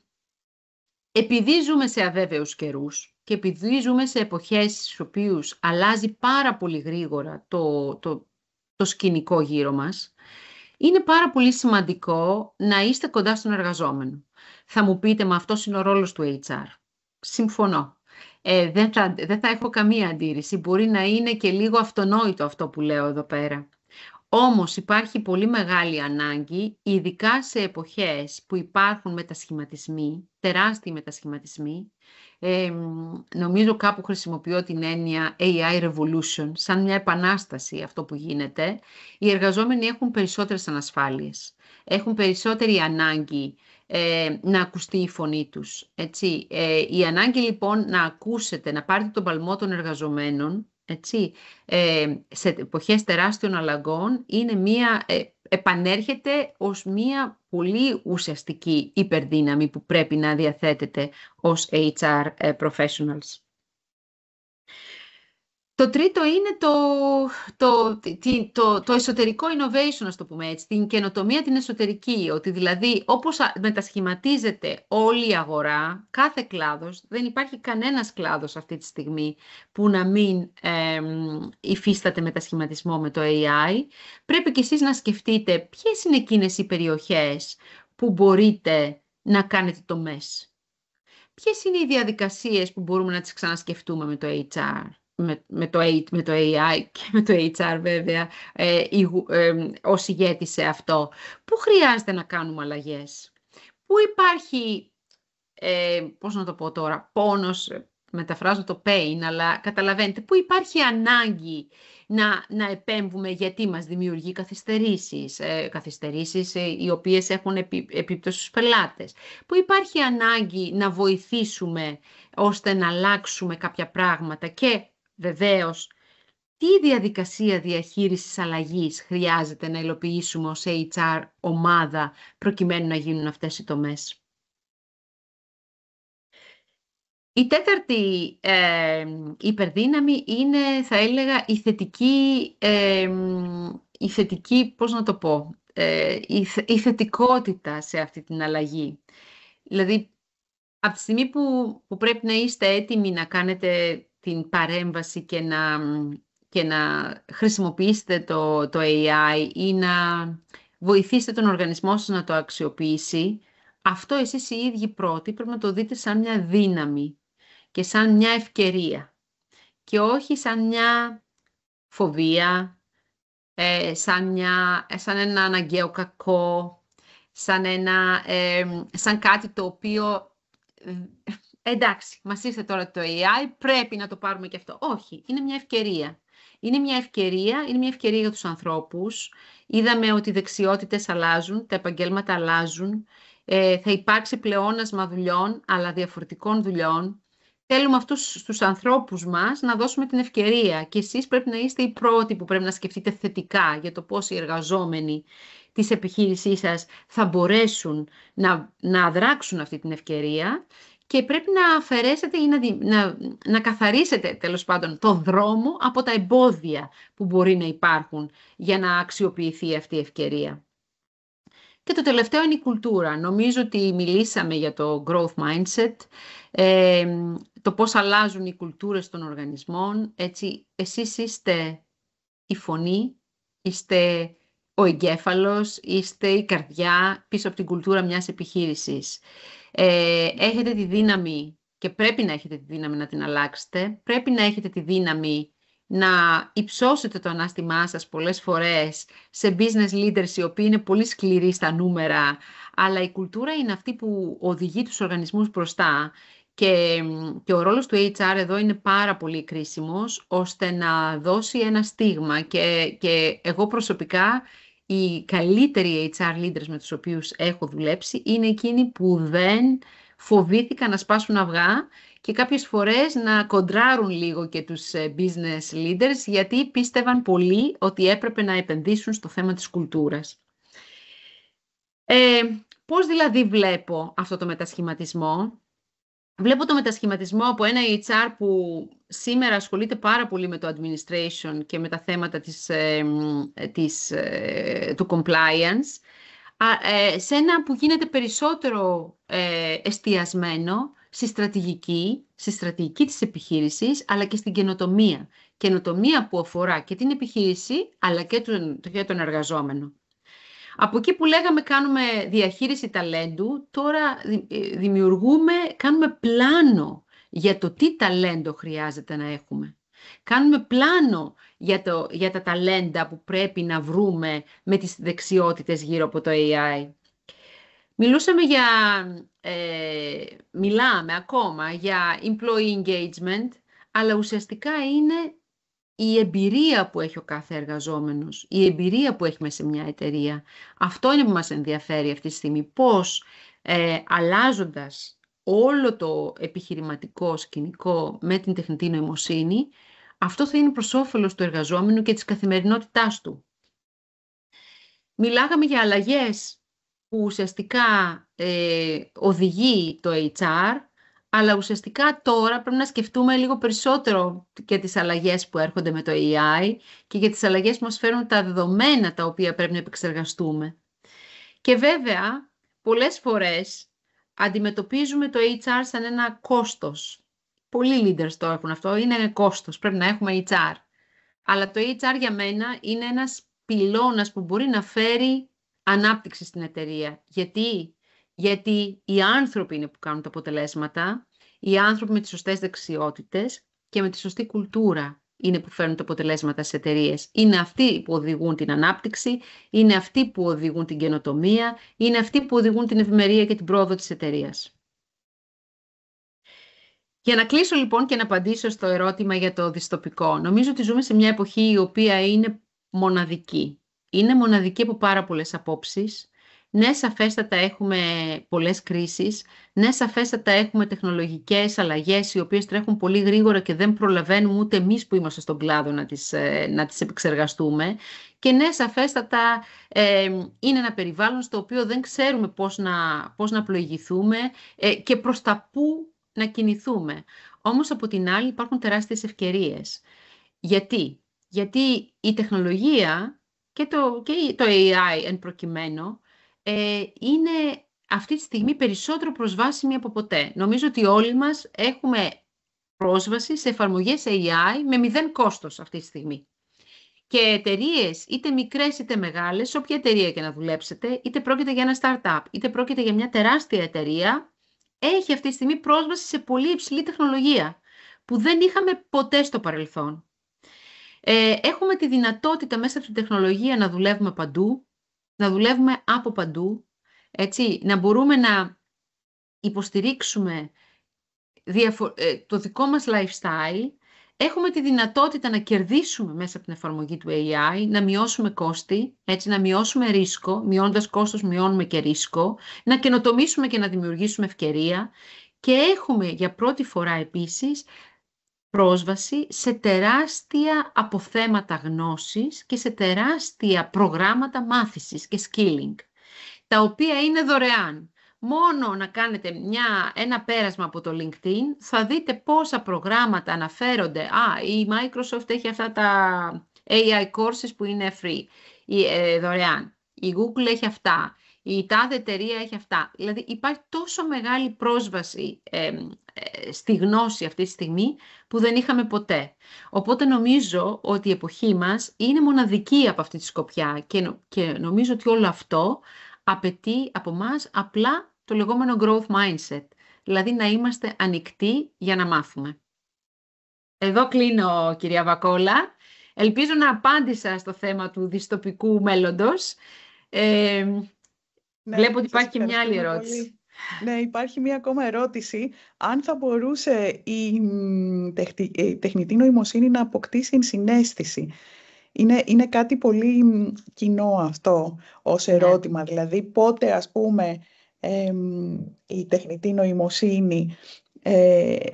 επειδή ζούμε σε αβέβαιους καιρούς και επειδή ζούμε σε εποχές στις οποίες αλλάζει πάρα πολύ γρήγορα το σκηνικό γύρω μας, είναι πάρα πολύ σημαντικό να είστε κοντά στον εργαζόμενο. Θα μου πείτε, μα αυτός είναι ο ρόλος του HR. Συμφωνώ. Δεν θα έχω καμία αντίρρηση. Μπορεί να είναι και λίγο αυτονόητο αυτό που λέω εδώ πέρα. Όμως υπάρχει πολύ μεγάλη ανάγκη, ειδικά σε εποχές που υπάρχουν μετασχηματισμοί, τεράστιοι μετασχηματισμοί. Νομίζω κάπου χρησιμοποιώ την έννοια AI revolution, σαν μια επανάσταση αυτό που γίνεται. Οι εργαζόμενοι έχουν περισσότερες ανασφάλειες, έχουν περισσότερη ανάγκη να ακουστεί η φωνή τους. Έτσι. Η ανάγκη λοιπόν να ακούσετε, να πάρετε τον παλμό των εργαζομένων, έτσι, σε εποχές τεράστιων αλλαγών, επανέρχεται ως μία πολύ ουσιαστική υπερδύναμη που πρέπει να διαθέτετε ως HR professionals. Το τρίτο είναι το εσωτερικό innovation, ας το πούμε έτσι, την καινοτομία την εσωτερική, ότι δηλαδή όπως μετασχηματίζεται όλη η αγορά, κάθε κλάδος, δεν υπάρχει κανένας κλάδος αυτή τη στιγμή που να μην υφίσταται μετασχηματισμό με το AI, πρέπει και εσείς να σκεφτείτε ποιες είναι εκείνες οι περιοχές που μπορείτε να κάνετε τομές. Ποιες είναι οι διαδικασίες που μπορούμε να τις ξανασκεφτούμε με το HR. Με το AI και με το HR βέβαια, ως ηγέτη σε αυτό. Πού χρειάζεται να κάνουμε αλλαγές. Πού υπάρχει, πώς να το πω τώρα, πόνος, μεταφράζω το pain, αλλά καταλαβαίνετε, πού υπάρχει ανάγκη να επέμβουμε γιατί μας δημιουργεί καθυστερήσεις οι οποίες έχουν επίπτωση στους πελάτες. Πού υπάρχει ανάγκη να βοηθήσουμε ώστε να αλλάξουμε κάποια πράγματα και βεβαίως, τι διαδικασία διαχείρισης αλλαγής χρειάζεται να υλοποιήσουμε ως HR ομάδα προκειμένου να γίνουν αυτές οι τομές. Η τέταρτη υπερδύναμη είναι, θα έλεγα, η θετική, πώς να το πω, η θετικότητα σε αυτή την αλλαγή. Δηλαδή, από τη στιγμή που πρέπει να είστε έτοιμοι να κάνετε την παρέμβαση και να χρησιμοποιήσετε το AI ή να βοηθήσετε τον οργανισμό σας να το αξιοποιήσει, αυτό εσείς οι ίδιοι πρώτοι πρέπει να το δείτε σαν μια δύναμη και σαν μια ευκαιρία και όχι σαν μια φοβία, σαν ένα αναγκαίο κακό, σαν κάτι το οποίο εντάξει, μας ήρθε τώρα το AI, πρέπει να το πάρουμε και αυτό. Όχι, είναι μια ευκαιρία. Είναι μια ευκαιρία για τους ανθρώπους. Είδαμε ότι οι δεξιότητες αλλάζουν, τα επαγγέλματα αλλάζουν. Θα υπάρξει πλεόνασμα δουλειών, αλλά διαφορετικών δουλειών. Θέλουμε αυτούς τους ανθρώπους μας να δώσουμε την ευκαιρία και εσείς πρέπει να είστε οι πρώτοι που πρέπει να σκεφτείτε θετικά για το πώς οι εργαζόμενοι της επιχείρησής σας θα μπορέσουν να δράξουν αυτή την ευκαιρία. Και πρέπει να αφαιρέσετε ή να καθαρίσετε τέλος πάντων το δρόμο από τα εμπόδια που μπορεί να υπάρχουν για να αξιοποιηθεί αυτή η ευκαιρία. Και το τελευταίο είναι η κουλτούρα. Νομίζω ότι μιλήσαμε για το growth mindset, το πώς αλλάζουν οι κουλτούρες των οργανισμών. Έτσι, εσείς είστε η φωνή, είστε ο εγκέφαλος, είστε η καρδιά πίσω από την κουλτούρα μιας επιχείρησης. Έχετε τη δύναμη και πρέπει να έχετε τη δύναμη να την αλλάξετε. Πρέπει να έχετε τη δύναμη να υψώσετε το ανάστημά σας πολλές φορές σε business leaders οι οποίοι είναι πολύ σκληροί στα νούμερα, αλλά η κουλτούρα είναι αυτή που οδηγεί τους οργανισμούς μπροστά και ο ρόλος του HR εδώ είναι πάρα πολύ κρίσιμος ώστε να δώσει ένα στίγμα και εγώ προσωπικά οι καλύτεροι HR leaders με τους οποίους έχω δουλέψει είναι εκείνοι που δεν φοβήθηκαν να σπάσουν αυγά και κάποιες φορές να κοντράρουν λίγο και τους business leaders γιατί πίστευαν πολύ ότι έπρεπε να επενδύσουν στο θέμα της κουλτούρας. Πώς δηλαδή βλέπω αυτό το μετασχηματισμό? Βλέπω το μετασχηματισμό από ένα HR που σήμερα ασχολείται πάρα πολύ με το administration και με τα θέματα του compliance, σε ένα που γίνεται περισσότερο εστιασμένο στη στρατηγική της επιχείρησης, αλλά και στην καινοτομία. Καινοτομία που αφορά και την επιχείρηση, αλλά και τον εργαζόμενο. Από εκεί που λέγαμε κάνουμε διαχείριση ταλέντου, τώρα κάνουμε πλάνο για το τι ταλέντο χρειάζεται να έχουμε. Κάνουμε πλάνο για τα ταλέντα που πρέπει να βρούμε με τις δεξιότητες γύρω από το AI. Μιλάμε ακόμα για employee engagement, αλλά ουσιαστικά είναι η εμπειρία που έχει ο κάθε εργαζόμενος, η εμπειρία που έχουμε σε μια εταιρεία. Αυτό είναι που μας ενδιαφέρει αυτή τη στιγμή. Πώς αλλάζοντας όλο το επιχειρηματικό σκηνικό με την τεχνητή νοημοσύνη, αυτό θα είναι προς όφελος του εργαζόμενου και της καθημερινότητάς του. Μιλάγαμε για αλλαγές που ουσιαστικά οδηγεί το HR, αλλά ουσιαστικά τώρα πρέπει να σκεφτούμε λίγο περισσότερο και τις αλλαγές που έρχονται με το AI και για τις αλλαγές που μας φέρουν τα δεδομένα τα οποία πρέπει να επεξεργαστούμε. Και βέβαια, πολλές φορές αντιμετωπίζουμε το HR σαν ένα κόστος. Πολλοί leaders το έχουν αυτό, είναι ένα κόστος, πρέπει να έχουμε HR. Αλλά το HR για μένα είναι ένας πυλώνας που μπορεί να φέρει ανάπτυξη στην εταιρεία. Γιατί οι άνθρωποι είναι που κάνουν τα αποτελέσματα, οι άνθρωποι με τις σωστές δεξιότητες και με τη σωστή κουλτούρα είναι που φέρνουν τα αποτελέσματα στις εταιρείες. Είναι αυτοί που οδηγούν την ανάπτυξη, είναι αυτοί που οδηγούν την καινοτομία, είναι αυτοί που οδηγούν την ευημερία και την πρόοδο της εταιρείας. Για να κλείσω λοιπόν και να απαντήσω στο ερώτημα για το δυστοπικό, νομίζω ότι ζούμε σε μια εποχή η οποία είναι μοναδική. Είναι μοναδική από πάρα πολλές απόψεις. Ναι, σαφέστατα έχουμε πολλές κρίσεις. Ναι, σαφέστατα έχουμε τεχνολογικές αλλαγές οι οποίες τρέχουν πολύ γρήγορα και δεν προλαβαίνουμε ούτε εμείς που είμαστε στον κλάδο να τις επεξεργαστούμε. Και ναι, σαφέστατα είναι ένα περιβάλλον στο οποίο δεν ξέρουμε πώς να πλοηγηθούμε και προς τα πού να κινηθούμε. Όμως από την άλλη υπάρχουν τεράστιες ευκαιρίες. Γιατί η τεχνολογία και το AI εν προκειμένου είναι αυτή τη στιγμή περισσότερο προσβάσιμη από ποτέ. Νομίζω ότι όλοι μας έχουμε πρόσβαση σε εφαρμογές AI με 0 κόστος αυτή τη στιγμή. Και εταιρείες, είτε μικρές είτε μεγάλες, σε όποια εταιρεία και να δουλέψετε, είτε πρόκειται για ένα startup, είτε πρόκειται για μια τεράστια εταιρεία, έχει αυτή τη στιγμή πρόσβαση σε πολύ υψηλή τεχνολογία, που δεν είχαμε ποτέ στο παρελθόν. Έχουμε τη δυνατότητα μέσα από την τεχνολογία να δουλεύουμε παντού, να δουλεύουμε από παντού, έτσι, να μπορούμε να υποστηρίξουμε το δικό μας lifestyle. Έχουμε τη δυνατότητα να κερδίσουμε μέσα από την εφαρμογή του AI, να μειώσουμε κόστη, έτσι, να μειώσουμε ρίσκο, μειώνοντας κόστος μειώνουμε και ρίσκο, να καινοτομήσουμε και να δημιουργήσουμε ευκαιρία και έχουμε για πρώτη φορά επίσης πρόσβαση σε τεράστια αποθέματα γνώσης και σε τεράστια προγράμματα μάθησης και skilling, τα οποία είναι δωρεάν. Μόνο να κάνετε ένα πέρασμα από το LinkedIn, θα δείτε πόσα προγράμματα αναφέρονται. Η Microsoft έχει αυτά τα AI courses που είναι free, δωρεάν. Η Google έχει αυτά. Η τάδε εταιρεία έχει αυτά. Δηλαδή υπάρχει τόσο μεγάλη πρόσβαση στη γνώση αυτή τη στιγμή που δεν είχαμε ποτέ. Οπότε νομίζω ότι η εποχή μας είναι μοναδική από αυτή τη σκοπιά και νομίζω ότι όλο αυτό απαιτεί από μας απλά το λεγόμενο growth mindset, δηλαδή να είμαστε ανοιχτοί για να μάθουμε. Εδώ κλείνω, κυρία Βακόλα. Ελπίζω να απάντησα στο θέμα του δυστοπικού μέλλοντος. Βλέπω Ναι, ότι σας υπάρχει και μια άλλη ευχαριστούμε ερώτηση. πολύ. Ναι, υπάρχει μία ακόμα ερώτηση. Αν θα μπορούσε η τεχνητή νοημοσύνη να αποκτήσει ενσυναίσθηση. Είναι κάτι πολύ κοινό αυτό ως Ναι. ερώτημα. Δηλαδή, πότε, ας πούμε, η τεχνητή νοημοσύνη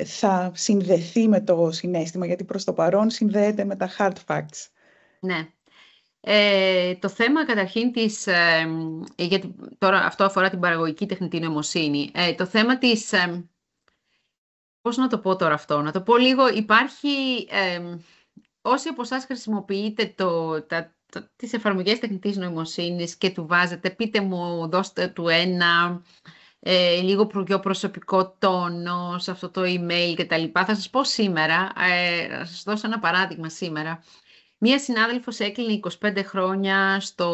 θα συνδεθεί με το συναίσθημα, γιατί προς το παρόν συνδέεται με τα hard facts. Ναι. Το θέμα καταρχήν της, γιατί τώρα αυτό αφορά την παραγωγική τεχνητή νοημοσύνη, το θέμα της, πώς να το πω τώρα αυτό, να το πω λίγο, υπάρχει, όσοι από εσάς χρησιμοποιείτε τις εφαρμογές τεχνητής νοημοσύνης και του βάζετε, πείτε μου, δώστε του ένα λίγο πιο προσωπικό τόνο σε αυτό το email και τα λοιπά. Θα σας πω σήμερα, θα σας δώσω ένα παράδειγμα σήμερα. Μία συνάδελφος έκλεινε 25 χρόνια στο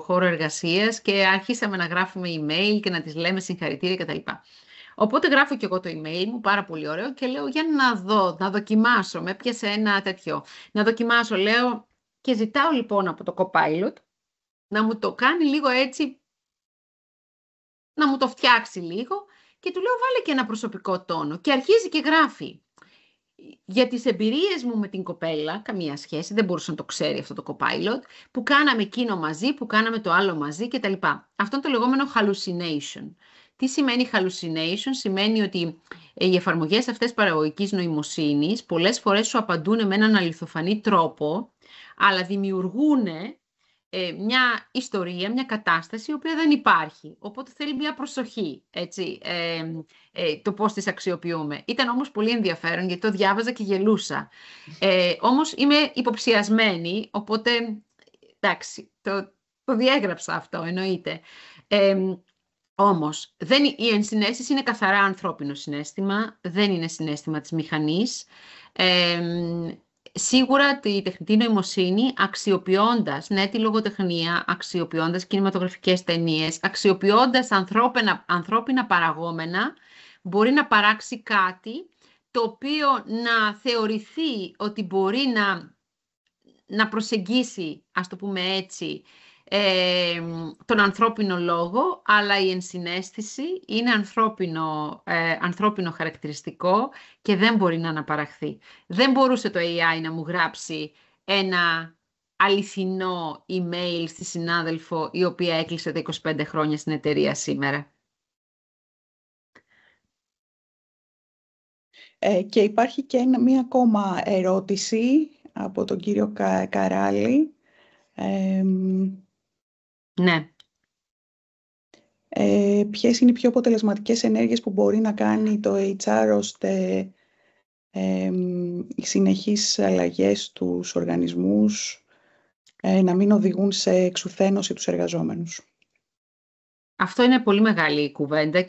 χώρο εργασίας και άρχισαμε να γράφουμε email και να της λέμε συγχαρητήρια κτλ. Οπότε γράφω και εγώ το email μου, πάρα πολύ ωραίο, και λέω για να δω, να δοκιμάσω. Με έπιασε ένα τέτοιο. Να δοκιμάσω, λέω, και ζητάω λοιπόν από το Copilot να μου το κάνει λίγο έτσι, να μου το φτιάξει λίγο, και του λέω βάλε και ένα προσωπικό τόνο. Και αρχίζει και γράφει. Για τις εμπειρίες μου με την κοπέλα, καμία σχέση, δεν μπορούσε να το ξέρει αυτό το Copilot, που κάναμε εκείνο μαζί, που κάναμε το άλλο μαζί κτλ. Αυτό είναι το λεγόμενο hallucination. Τι σημαίνει hallucination? Σημαίνει ότι οι εφαρμογές αυτές παραγωγικής νοημοσύνης πολλές φορές σου απαντούν με έναν αληθοφανή τρόπο, αλλά δημιουργούν μια ιστορία, μια κατάσταση η οποία δεν υπάρχει. Οπότε θέλει μια προσοχή, έτσι, το πώς τις αξιοποιούμε. Ήταν όμως πολύ ενδιαφέρον γιατί το διάβαζα και γελούσα. Όμως είμαι υποψιασμένη, οπότε εντάξει, το διέγραψα αυτό, εννοείται. Όμως, η ενσυναίσθηση είναι καθαρά ανθρώπινο συναίσθημα, δεν είναι συναίσθημα της μηχανής. Σίγουρα τη τεχνητή νοημοσύνη, αξιοποιώντας τη λογοτεχνία, αξιοποιώντας κινηματογραφικές ταινίες, αξιοποιώντας ανθρώπινα παραγόμενα, μπορεί να παράξει κάτι το οποίο να θεωρηθεί ότι μπορεί να προσεγγίσει, ας το πούμε έτσι, τον ανθρώπινο λόγο, αλλά η ενσυναίσθηση είναι ανθρώπινο χαρακτηριστικό και δεν μπορεί να αναπαραχθεί. Δεν μπορούσε το AI να μου γράψει ένα αληθινό email στη συνάδελφο η οποία έκλεισε τα 25 χρόνια στην εταιρεία σήμερα. Και υπάρχει και μία ακόμα ερώτηση από τον κύριο Καράλη. Ναι. Ποιες είναι οι πιο αποτελεσματικές ενέργειες που μπορεί να κάνει το HR ώστε οι συνεχείς αλλαγές στους οργανισμούς να μην οδηγούν σε εξουθένωση τους εργαζόμενους? Αυτό είναι πολύ μεγάλη κουβέντα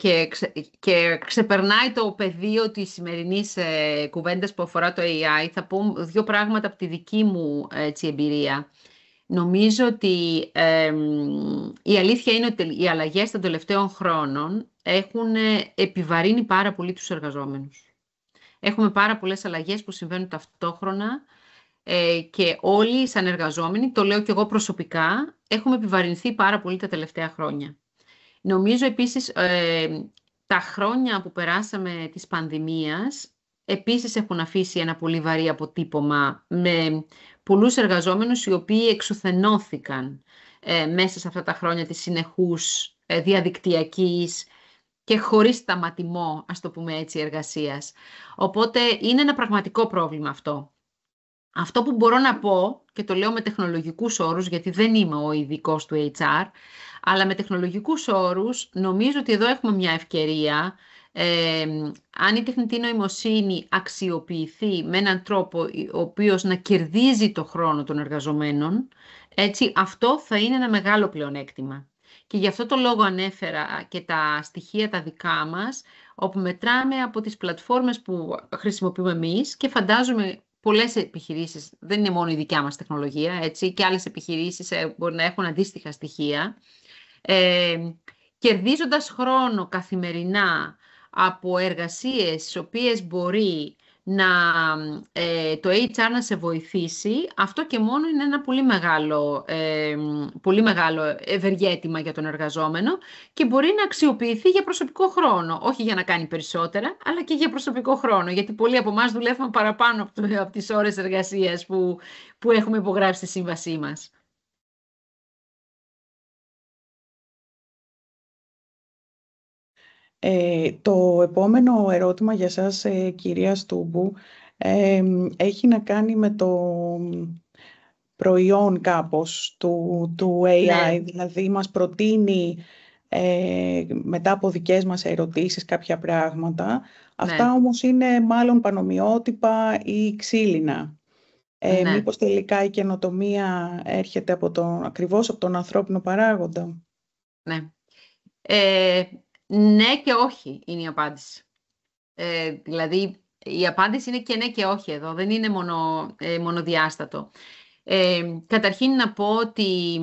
και ξεπερνάει το πεδίο της σημερινής κουβέντας που αφορά το AI. Θα πω δύο πράγματα από τη δική μου εμπειρία. Νομίζω ότι η αλήθεια είναι ότι οι αλλαγές των τελευταίων χρόνων έχουν επιβαρύνει πάρα πολύ τους εργαζόμενους. Έχουμε πάρα πολλές αλλαγές που συμβαίνουν ταυτόχρονα και όλοι σαν εργαζόμενοι, το λέω και εγώ προσωπικά, έχουμε επιβαρυνθεί πάρα πολύ τα τελευταία χρόνια. Νομίζω επίσης τα χρόνια που περάσαμε της πανδημίας επίσης έχουν αφήσει ένα πολύ βαρύ αποτύπωμα με πολλούς εργαζόμενους οι οποίοι εξουθενώθηκαν μέσα σε αυτά τα χρόνια της συνεχούς διαδικτυακής και χωρίς σταματημό, ας το πούμε έτσι, εργασίας. Οπότε είναι ένα πραγματικό πρόβλημα αυτό. Αυτό που μπορώ να πω, και το λέω με τεχνολογικούς όρους, γιατί δεν είμαι ο ειδικός του HR, αλλά με τεχνολογικούς όρους νομίζω ότι εδώ έχουμε μια ευκαιρία, αν η τεχνητή νοημοσύνη αξιοποιηθεί με έναν τρόπο ο οποίος να κερδίζει το χρόνο των εργαζομένων, έτσι, αυτό θα είναι ένα μεγάλο πλεονέκτημα. Και γι' αυτό το λόγο ανέφερα και τα στοιχεία τα δικά μας, όπου μετράμε από τις πλατφόρμες που χρησιμοποιούμε εμείς και φαντάζομαι πολλές επιχειρήσεις, δεν είναι μόνο η δικιά μας τεχνολογία, έτσι, και άλλες επιχειρήσεις μπορεί να έχουν αντίστοιχα στοιχεία, κερδίζοντας χρόνο καθημερινά από εργασίες στις οποίες μπορεί το HR να σε βοηθήσει, αυτό και μόνο είναι ένα πολύ μεγάλο ευεργέτημα για τον εργαζόμενο και μπορεί να αξιοποιηθεί για προσωπικό χρόνο. Όχι για να κάνει περισσότερα, αλλά και για προσωπικό χρόνο. Γιατί πολλοί από εμάς δουλεύουμε παραπάνω από τις ώρες εργασίας που έχουμε υπογράψει στη σύμβασή μας. Το επόμενο ερώτημα για σας, κυρία Στούμπου, έχει να κάνει με το προϊόν κάπως του AI, Ναι, δηλαδή μας προτείνει μετά από δικές μας ερωτήσεις κάποια πράγματα. ναι, Αυτά όμως είναι μάλλον πανομοιότυπα ή ξύλινα. ναι, Μήπως τελικά η καινοτομία έρχεται ακριβώς από τον ανθρώπινο παράγοντα? ναι. Ε, ναι και όχι είναι η απάντηση. Δηλαδή, η απάντηση είναι και ναι και όχι εδώ. Δεν είναι μονοδιάστατο. Καταρχήν να πω ότι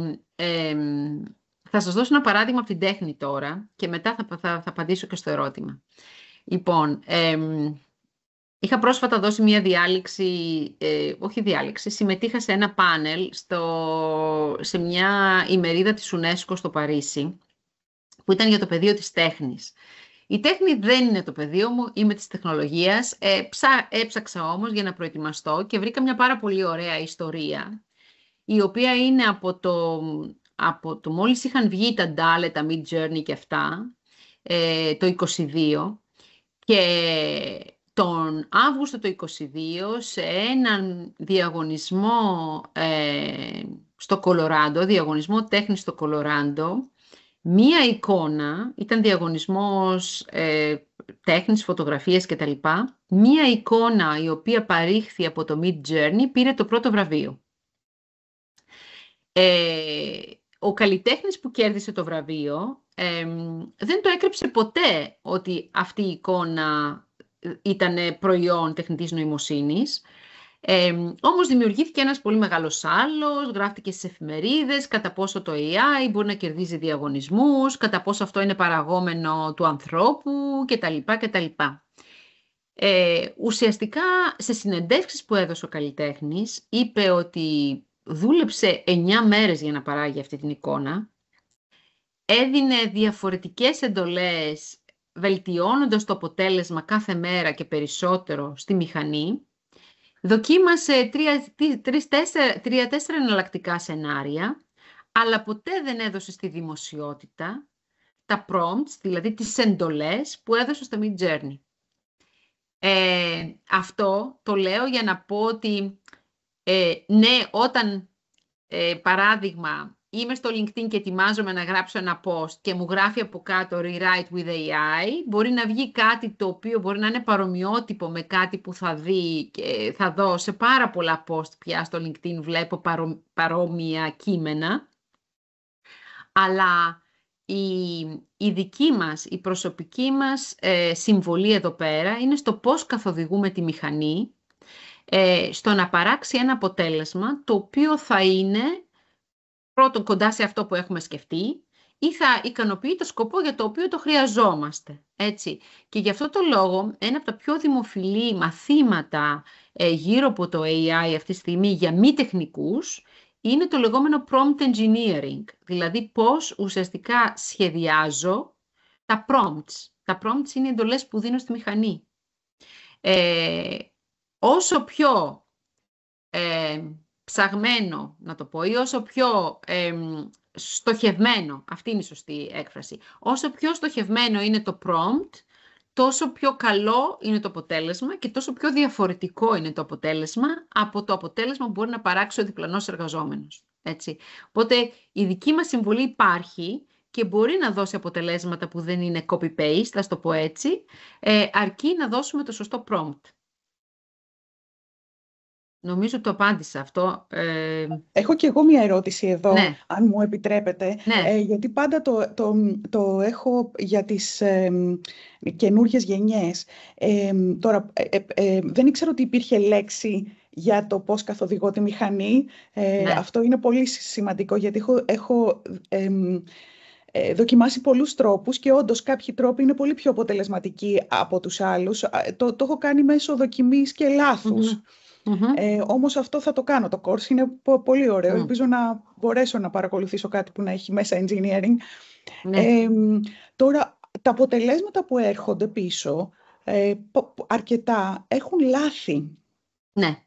θα σας δώσω ένα παράδειγμα από την τέχνη τώρα και μετά θα απαντήσω και στο ερώτημα. Λοιπόν, είχα πρόσφατα δώσει μία διάλεξη, όχι διάλεξη, συμμετείχα σε ένα πάνελ σε μια ημερίδα της UNESCO στο Παρίσι, που ήταν για το πεδίο της τέχνης. Η τέχνη δεν είναι το πεδίο μου, είμαι της τεχνολογίας. Έψαξα όμως για να προετοιμαστώ και βρήκα μια πάρα πολύ ωραία ιστορία, η οποία είναι από το μόλις είχαν βγει τα DALL-E, τα Mid Journey και αυτά, το 22, και τον Αύγουστο το 22 σε έναν διαγωνισμό στο Κολοράντο, διαγωνισμό τέχνης στο Κολοράντο, μία εικόνα, ήταν διαγωνισμός τέχνης, φωτογραφίες κτλ. Μία εικόνα η οποία παρήχθη από το Mid Journey πήρε το πρώτο βραβείο. Ο καλλιτέχνης που κέρδισε το βραβείο δεν το έκρυψε ποτέ ότι αυτή η εικόνα ήταν προϊόν τεχνητής νοημοσύνης. Όμως δημιουργήθηκε ένας πολύ μεγάλος άλος, γράφτηκε στις εφημερίδες κατά πόσο το AI μπορεί να κερδίζει διαγωνισμούς, κατά πόσο αυτό είναι παραγόμενο του ανθρώπου κτλ. Ουσιαστικά σε συνεντεύξεις που έδωσε ο καλλιτέχνης είπε ότι δούλεψε 9 μέρες για να παράγει αυτή την εικόνα, έδινε διαφορετικές εντολές βελτιώνοντας το αποτέλεσμα κάθε μέρα και περισσότερο στη μηχανή. Δοκίμασε 3-4 εναλλακτικά σενάρια, αλλά ποτέ δεν έδωσε στη δημοσιότητα τα prompts, δηλαδή τις εντολές που έδωσε στο Mid Journey. Αυτό το λέω για να πω ότι ναι, όταν παράδειγμα είμαι στο LinkedIn και ετοιμάζομαι να γράψω ένα post και μου γράφει από κάτω Rewrite with AI, μπορεί να βγει κάτι το οποίο μπορεί να είναι παρομοιότυπο με κάτι που θα δει και θα δω σε πάρα πολλά post πια στο LinkedIn, βλέπω παρόμοια κείμενα, αλλά η δική μας, η προσωπική μας συμβολή εδώ πέρα είναι στο πώς καθοδηγούμε τη μηχανή στο να παράξει ένα αποτέλεσμα το οποίο θα είναι πρώτον κοντά σε αυτό που έχουμε σκεφτεί ή θα ικανοποιεί το σκοπό για το οποίο το χρειαζόμαστε. Έτσι. Και γι' αυτό το λόγο ένα από τα πιο δημοφιλή μαθήματα γύρω από το AI αυτή τη στιγμή για μη τεχνικούς είναι το λεγόμενο prompt engineering, δηλαδή πώς ουσιαστικά σχεδιάζω τα prompts. Τα prompts είναι οι εντολές που δίνω στη μηχανή. Όσο πιο ψαγμένο, να το πω, ή όσο πιο στοχευμένο, αυτή είναι η σωστή έκφραση, όσο πιο στοχευμένο είναι το prompt, τόσο πιο καλό είναι το αποτέλεσμα και τόσο πιο διαφορετικό είναι το αποτέλεσμα από το αποτέλεσμα που μπορεί να παράξει ο διπλανός εργαζόμενος. Έτσι. Οπότε η δική μας συμβολή υπάρχει και μπορεί να δώσει αποτελέσματα που δεν είναι copy-paste, θα το πω έτσι, αρκεί να δώσουμε το σωστό prompt. Νομίζω το απάντησα αυτό. Έχω και εγώ μία ερώτηση εδώ, Ναι, αν μου επιτρέπετε, ναι, γιατί πάντα το έχω για τις καινούργιες γενιές. Τώρα, δεν ήξερα ότι υπήρχε λέξη για το πώς καθοδηγώ τη μηχανή. ναι, Αυτό είναι πολύ σημαντικό, γιατί έχω δοκιμάσει πολλούς τρόπους και όντως κάποιοι τρόποι είναι πολύ πιο αποτελεσματικοί από τους άλλους. Το έχω κάνει μέσω δοκιμής και λάθους. Μμμ. Μμμ. Όμως αυτό θα το κάνω. Το course είναι πολύ ωραίο. Μμ. Ελπίζω να μπορέσω να παρακολουθήσω κάτι που να έχει μέσα engineering. Ναι, Τώρα, τα αποτελέσματα που έρχονται πίσω, αρκετά έχουν λάθη. ναι,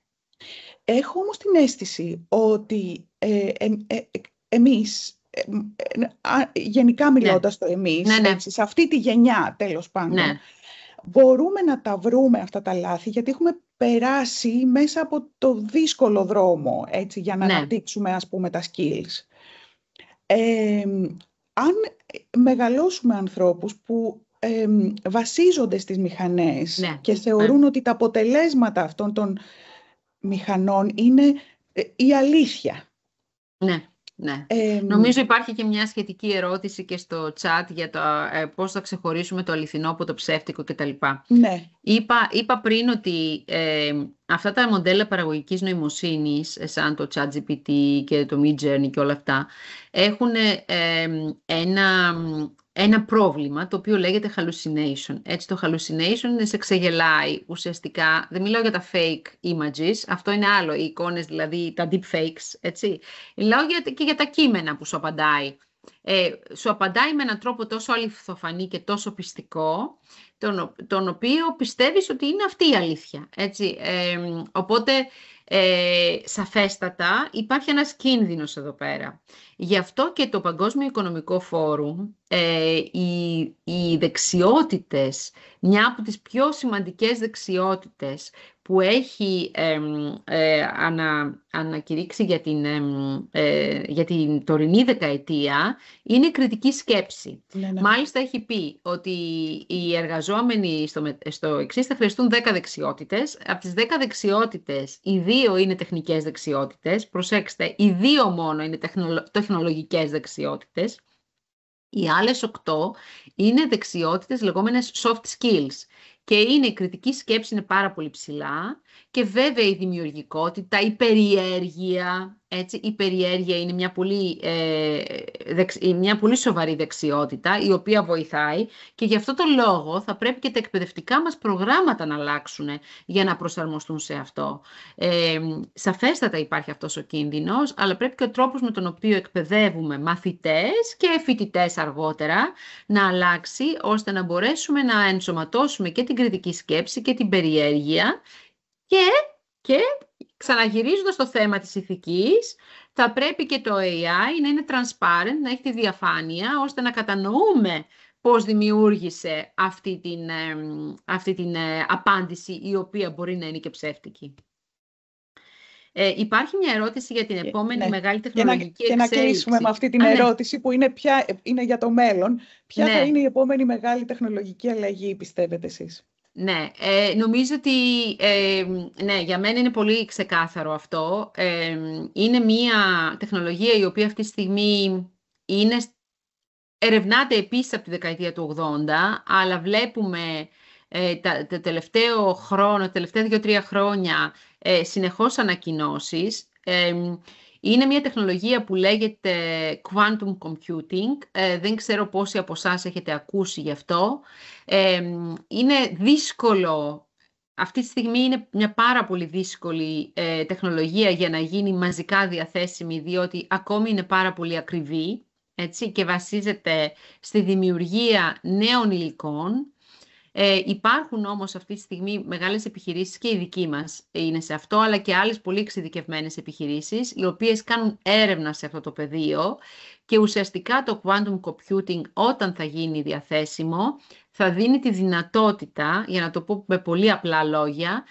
Έχω όμως την αίσθηση ότι εμείς, γενικά ναι, μιλώντας το εμείς, ναι, ναι, έτσι, σε αυτή τη γενιά τέλος πάντων, ναι, μπορούμε να τα βρούμε αυτά τα λάθη, γιατί έχουμε περάσει μέσα από το δύσκολο δρόμο, έτσι, για να ναι, αναπτύξουμε, ας πούμε, τα skills. Ε, αν μεγαλώσουμε ανθρώπους που βασίζονται στις μηχανές ναι, και ναι, θεωρούν ότι τα αποτελέσματα αυτών των μηχανών είναι η αλήθεια. ναι, ναι. Ε, Νομίζω υπάρχει και μια σχετική ερώτηση και στο chat για το πώς θα ξεχωρίσουμε το αληθινό από το ψεύτικο κτλ. ναι, Είπα πριν ότι αυτά τα μοντέλα παραγωγικής νοημοσύνης, σαν το ChatGPT και το Midjourney και όλα αυτά, έχουν ένα πρόβλημα το οποίο λέγεται hallucination. Έτσι, το hallucination σε ξεγελάει ουσιαστικά. Δεν μιλάω για τα fake images, αυτό είναι άλλο, οι εικόνες δηλαδή, τα deep fakes, έτσι. Μιλάω και για τα κείμενα που σου απαντάει. Σου απαντάει με έναν τρόπο τόσο αληθοφανή και τόσο πιστικό, τον οποίο πιστεύεις ότι είναι αυτή η αλήθεια. Έτσι. Οπότε, σαφέστατα, υπάρχει ένας κίνδυνος εδώ πέρα. Γι' αυτό και το Παγκόσμιο Οικονομικό Φόρουμ, οι δεξιότητες, μια από τις πιο σημαντικές δεξιότητες που έχει ανακηρύξει για την τωρινή δεκαετία, είναι η κριτική σκέψη. ναι, ναι. Μάλιστα έχει πει ότι οι εργαζόμενοι στο εξής θα χρειαστούν 10 δεξιότητες. Από τις 10 δεξιότητες, οι 2 είναι τεχνικές δεξιότητες. Προσέξτε, οι 2 μόνο είναι τεχνολογικές δεξιότητες. Οι άλλες 8 είναι δεξιότητες λεγόμενες soft skills. Και η κριτική σκέψη είναι πάρα πολύ ψηλά και βέβαια η δημιουργικότητα, η περιέργεια, έτσι, η περιέργεια είναι μια πολύ σοβαρή δεξιότητα η οποία βοηθάει και γι' αυτό το λόγο θα πρέπει και τα εκπαιδευτικά μας προγράμματα να αλλάξουν για να προσαρμοστούν σε αυτό. Σαφέστατα υπάρχει αυτός ο κίνδυνος, αλλά πρέπει και ο τρόπος με τον οποίο εκπαιδεύουμε μαθητές και φοιτητές αργότερα να αλλάξει, ώστε να μπορέσουμε να ενσωματώσουμε και την κριτική σκέψη και την περιέργεια και ξαναγυρίζοντας στο θέμα της ηθικής, θα πρέπει και το AI να είναι transparent, να έχει τη διαφάνεια, ώστε να κατανοούμε πώς δημιούργησε αυτή την απάντηση, η οποία μπορεί να είναι και ψεύτικη. Υπάρχει μια ερώτηση για την επόμενη μεγάλη τεχνολογική εξέλιξη. Και να κλείσουμε με αυτή την ερώτηση που είναι για το μέλλον. Ποια θα είναι η επόμενη μεγάλη τεχνολογική αλλαγή, πιστεύετε εσείς? Ναι, νομίζω ότι ναι, για μένα είναι πολύ ξεκάθαρο αυτό. Είναι μια τεχνολογία η οποία αυτή τη στιγμή ερευνάται επίσης από τη δεκαετία του 80, αλλά βλέπουμε τα τελευταία 2-3 χρόνια συνεχώς ανακοινώσεις. Είναι μια τεχνολογία που λέγεται quantum computing. Δεν ξέρω πόσοι από εσάς έχετε ακούσει γι' αυτό. Είναι δύσκολο. Αυτή τη στιγμή είναι μια πάρα πολύ δύσκολη τεχνολογία για να γίνει μαζικά διαθέσιμη, διότι ακόμη είναι πάρα πολύ ακριβή, έτσι, και βασίζεται στη δημιουργία νέων υλικών. Υπάρχουν όμως αυτή τη στιγμή μεγάλες επιχειρήσεις και οι δικοί μας είναι σε αυτό, αλλά και άλλες πολύ εξειδικευμένες επιχειρήσεις, οι οποίες κάνουν έρευνα σε αυτό το πεδίο και ουσιαστικά το quantum computing, όταν θα γίνει διαθέσιμο, θα δίνει τη δυνατότητα, για να το πω με πολύ απλά λόγια,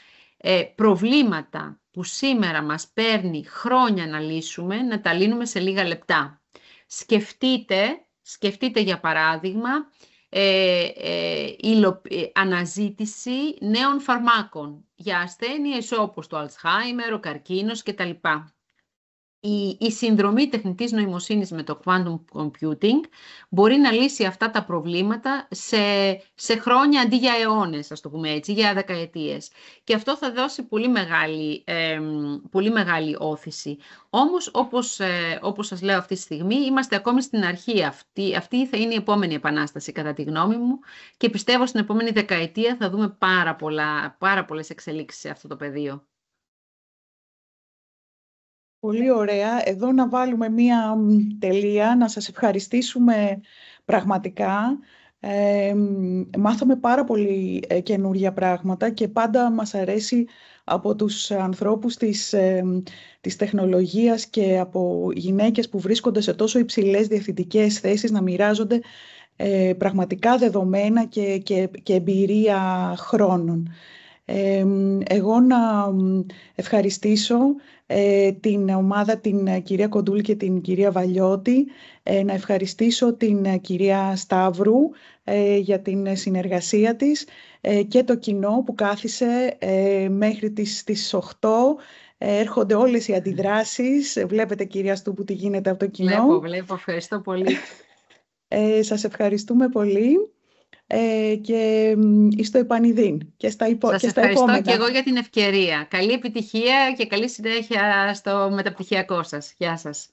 προβλήματα που σήμερα μας παίρνει χρόνια να λύσουμε, να τα λύνουμε σε λίγα λεπτά. Σκεφτείτε για παράδειγμα, αναζήτηση νέων φαρμάκων για ασθένειες όπως το Αλτσχάιμερ, ο καρκίνος κτλ. η συνδρομή τεχνητής νοημοσύνης με το quantum computing μπορεί να λύσει αυτά τα προβλήματα σε χρόνια αντί για αιώνες, ας το πούμε έτσι, για δεκαετίες. Και αυτό θα δώσει πολύ μεγάλη όθηση. Όμως, όπως σας λέω αυτή τη στιγμή, είμαστε ακόμη στην αρχή. Αυτή θα είναι η επόμενη επανάσταση, κατά τη γνώμη μου, και πιστεύω στην επόμενη δεκαετία θα δούμε πάρα πολλές εξελίξεις σε αυτό το πεδίο. Πολύ ωραία. Εδώ να βάλουμε μία τελεία, να σας ευχαριστήσουμε πραγματικά. Μάθαμε πάρα πολύ καινούργια πράγματα και πάντα μας αρέσει από τους ανθρώπους της τεχνολογίας και από γυναίκες που βρίσκονται σε τόσο υψηλές διευθυντικές θέσεις να μοιράζονται πραγματικά δεδομένα και εμπειρία χρόνων. Εγώ να ευχαριστήσω την ομάδα, την κυρία Κοντούλη και την κυρία Βαλιώτη, να ευχαριστήσω την κυρία Σταύρου για την συνεργασία της και το κοινό που κάθισε μέχρι τις 8. Έρχονται όλες οι αντιδράσεις. Βλέπετε, κυρία Στούπου, τι γίνεται από το κοινό. Βλέπω. Ευχαριστώ πολύ. Σας ευχαριστούμε πολύ. Και στο επανειδήν και στα Σας επόμενα. ευχαριστώ και εγώ για την ευκαιρία. Καλή επιτυχία και καλή συνέχεια στο μεταπτυχιακό σας. Γεια σας.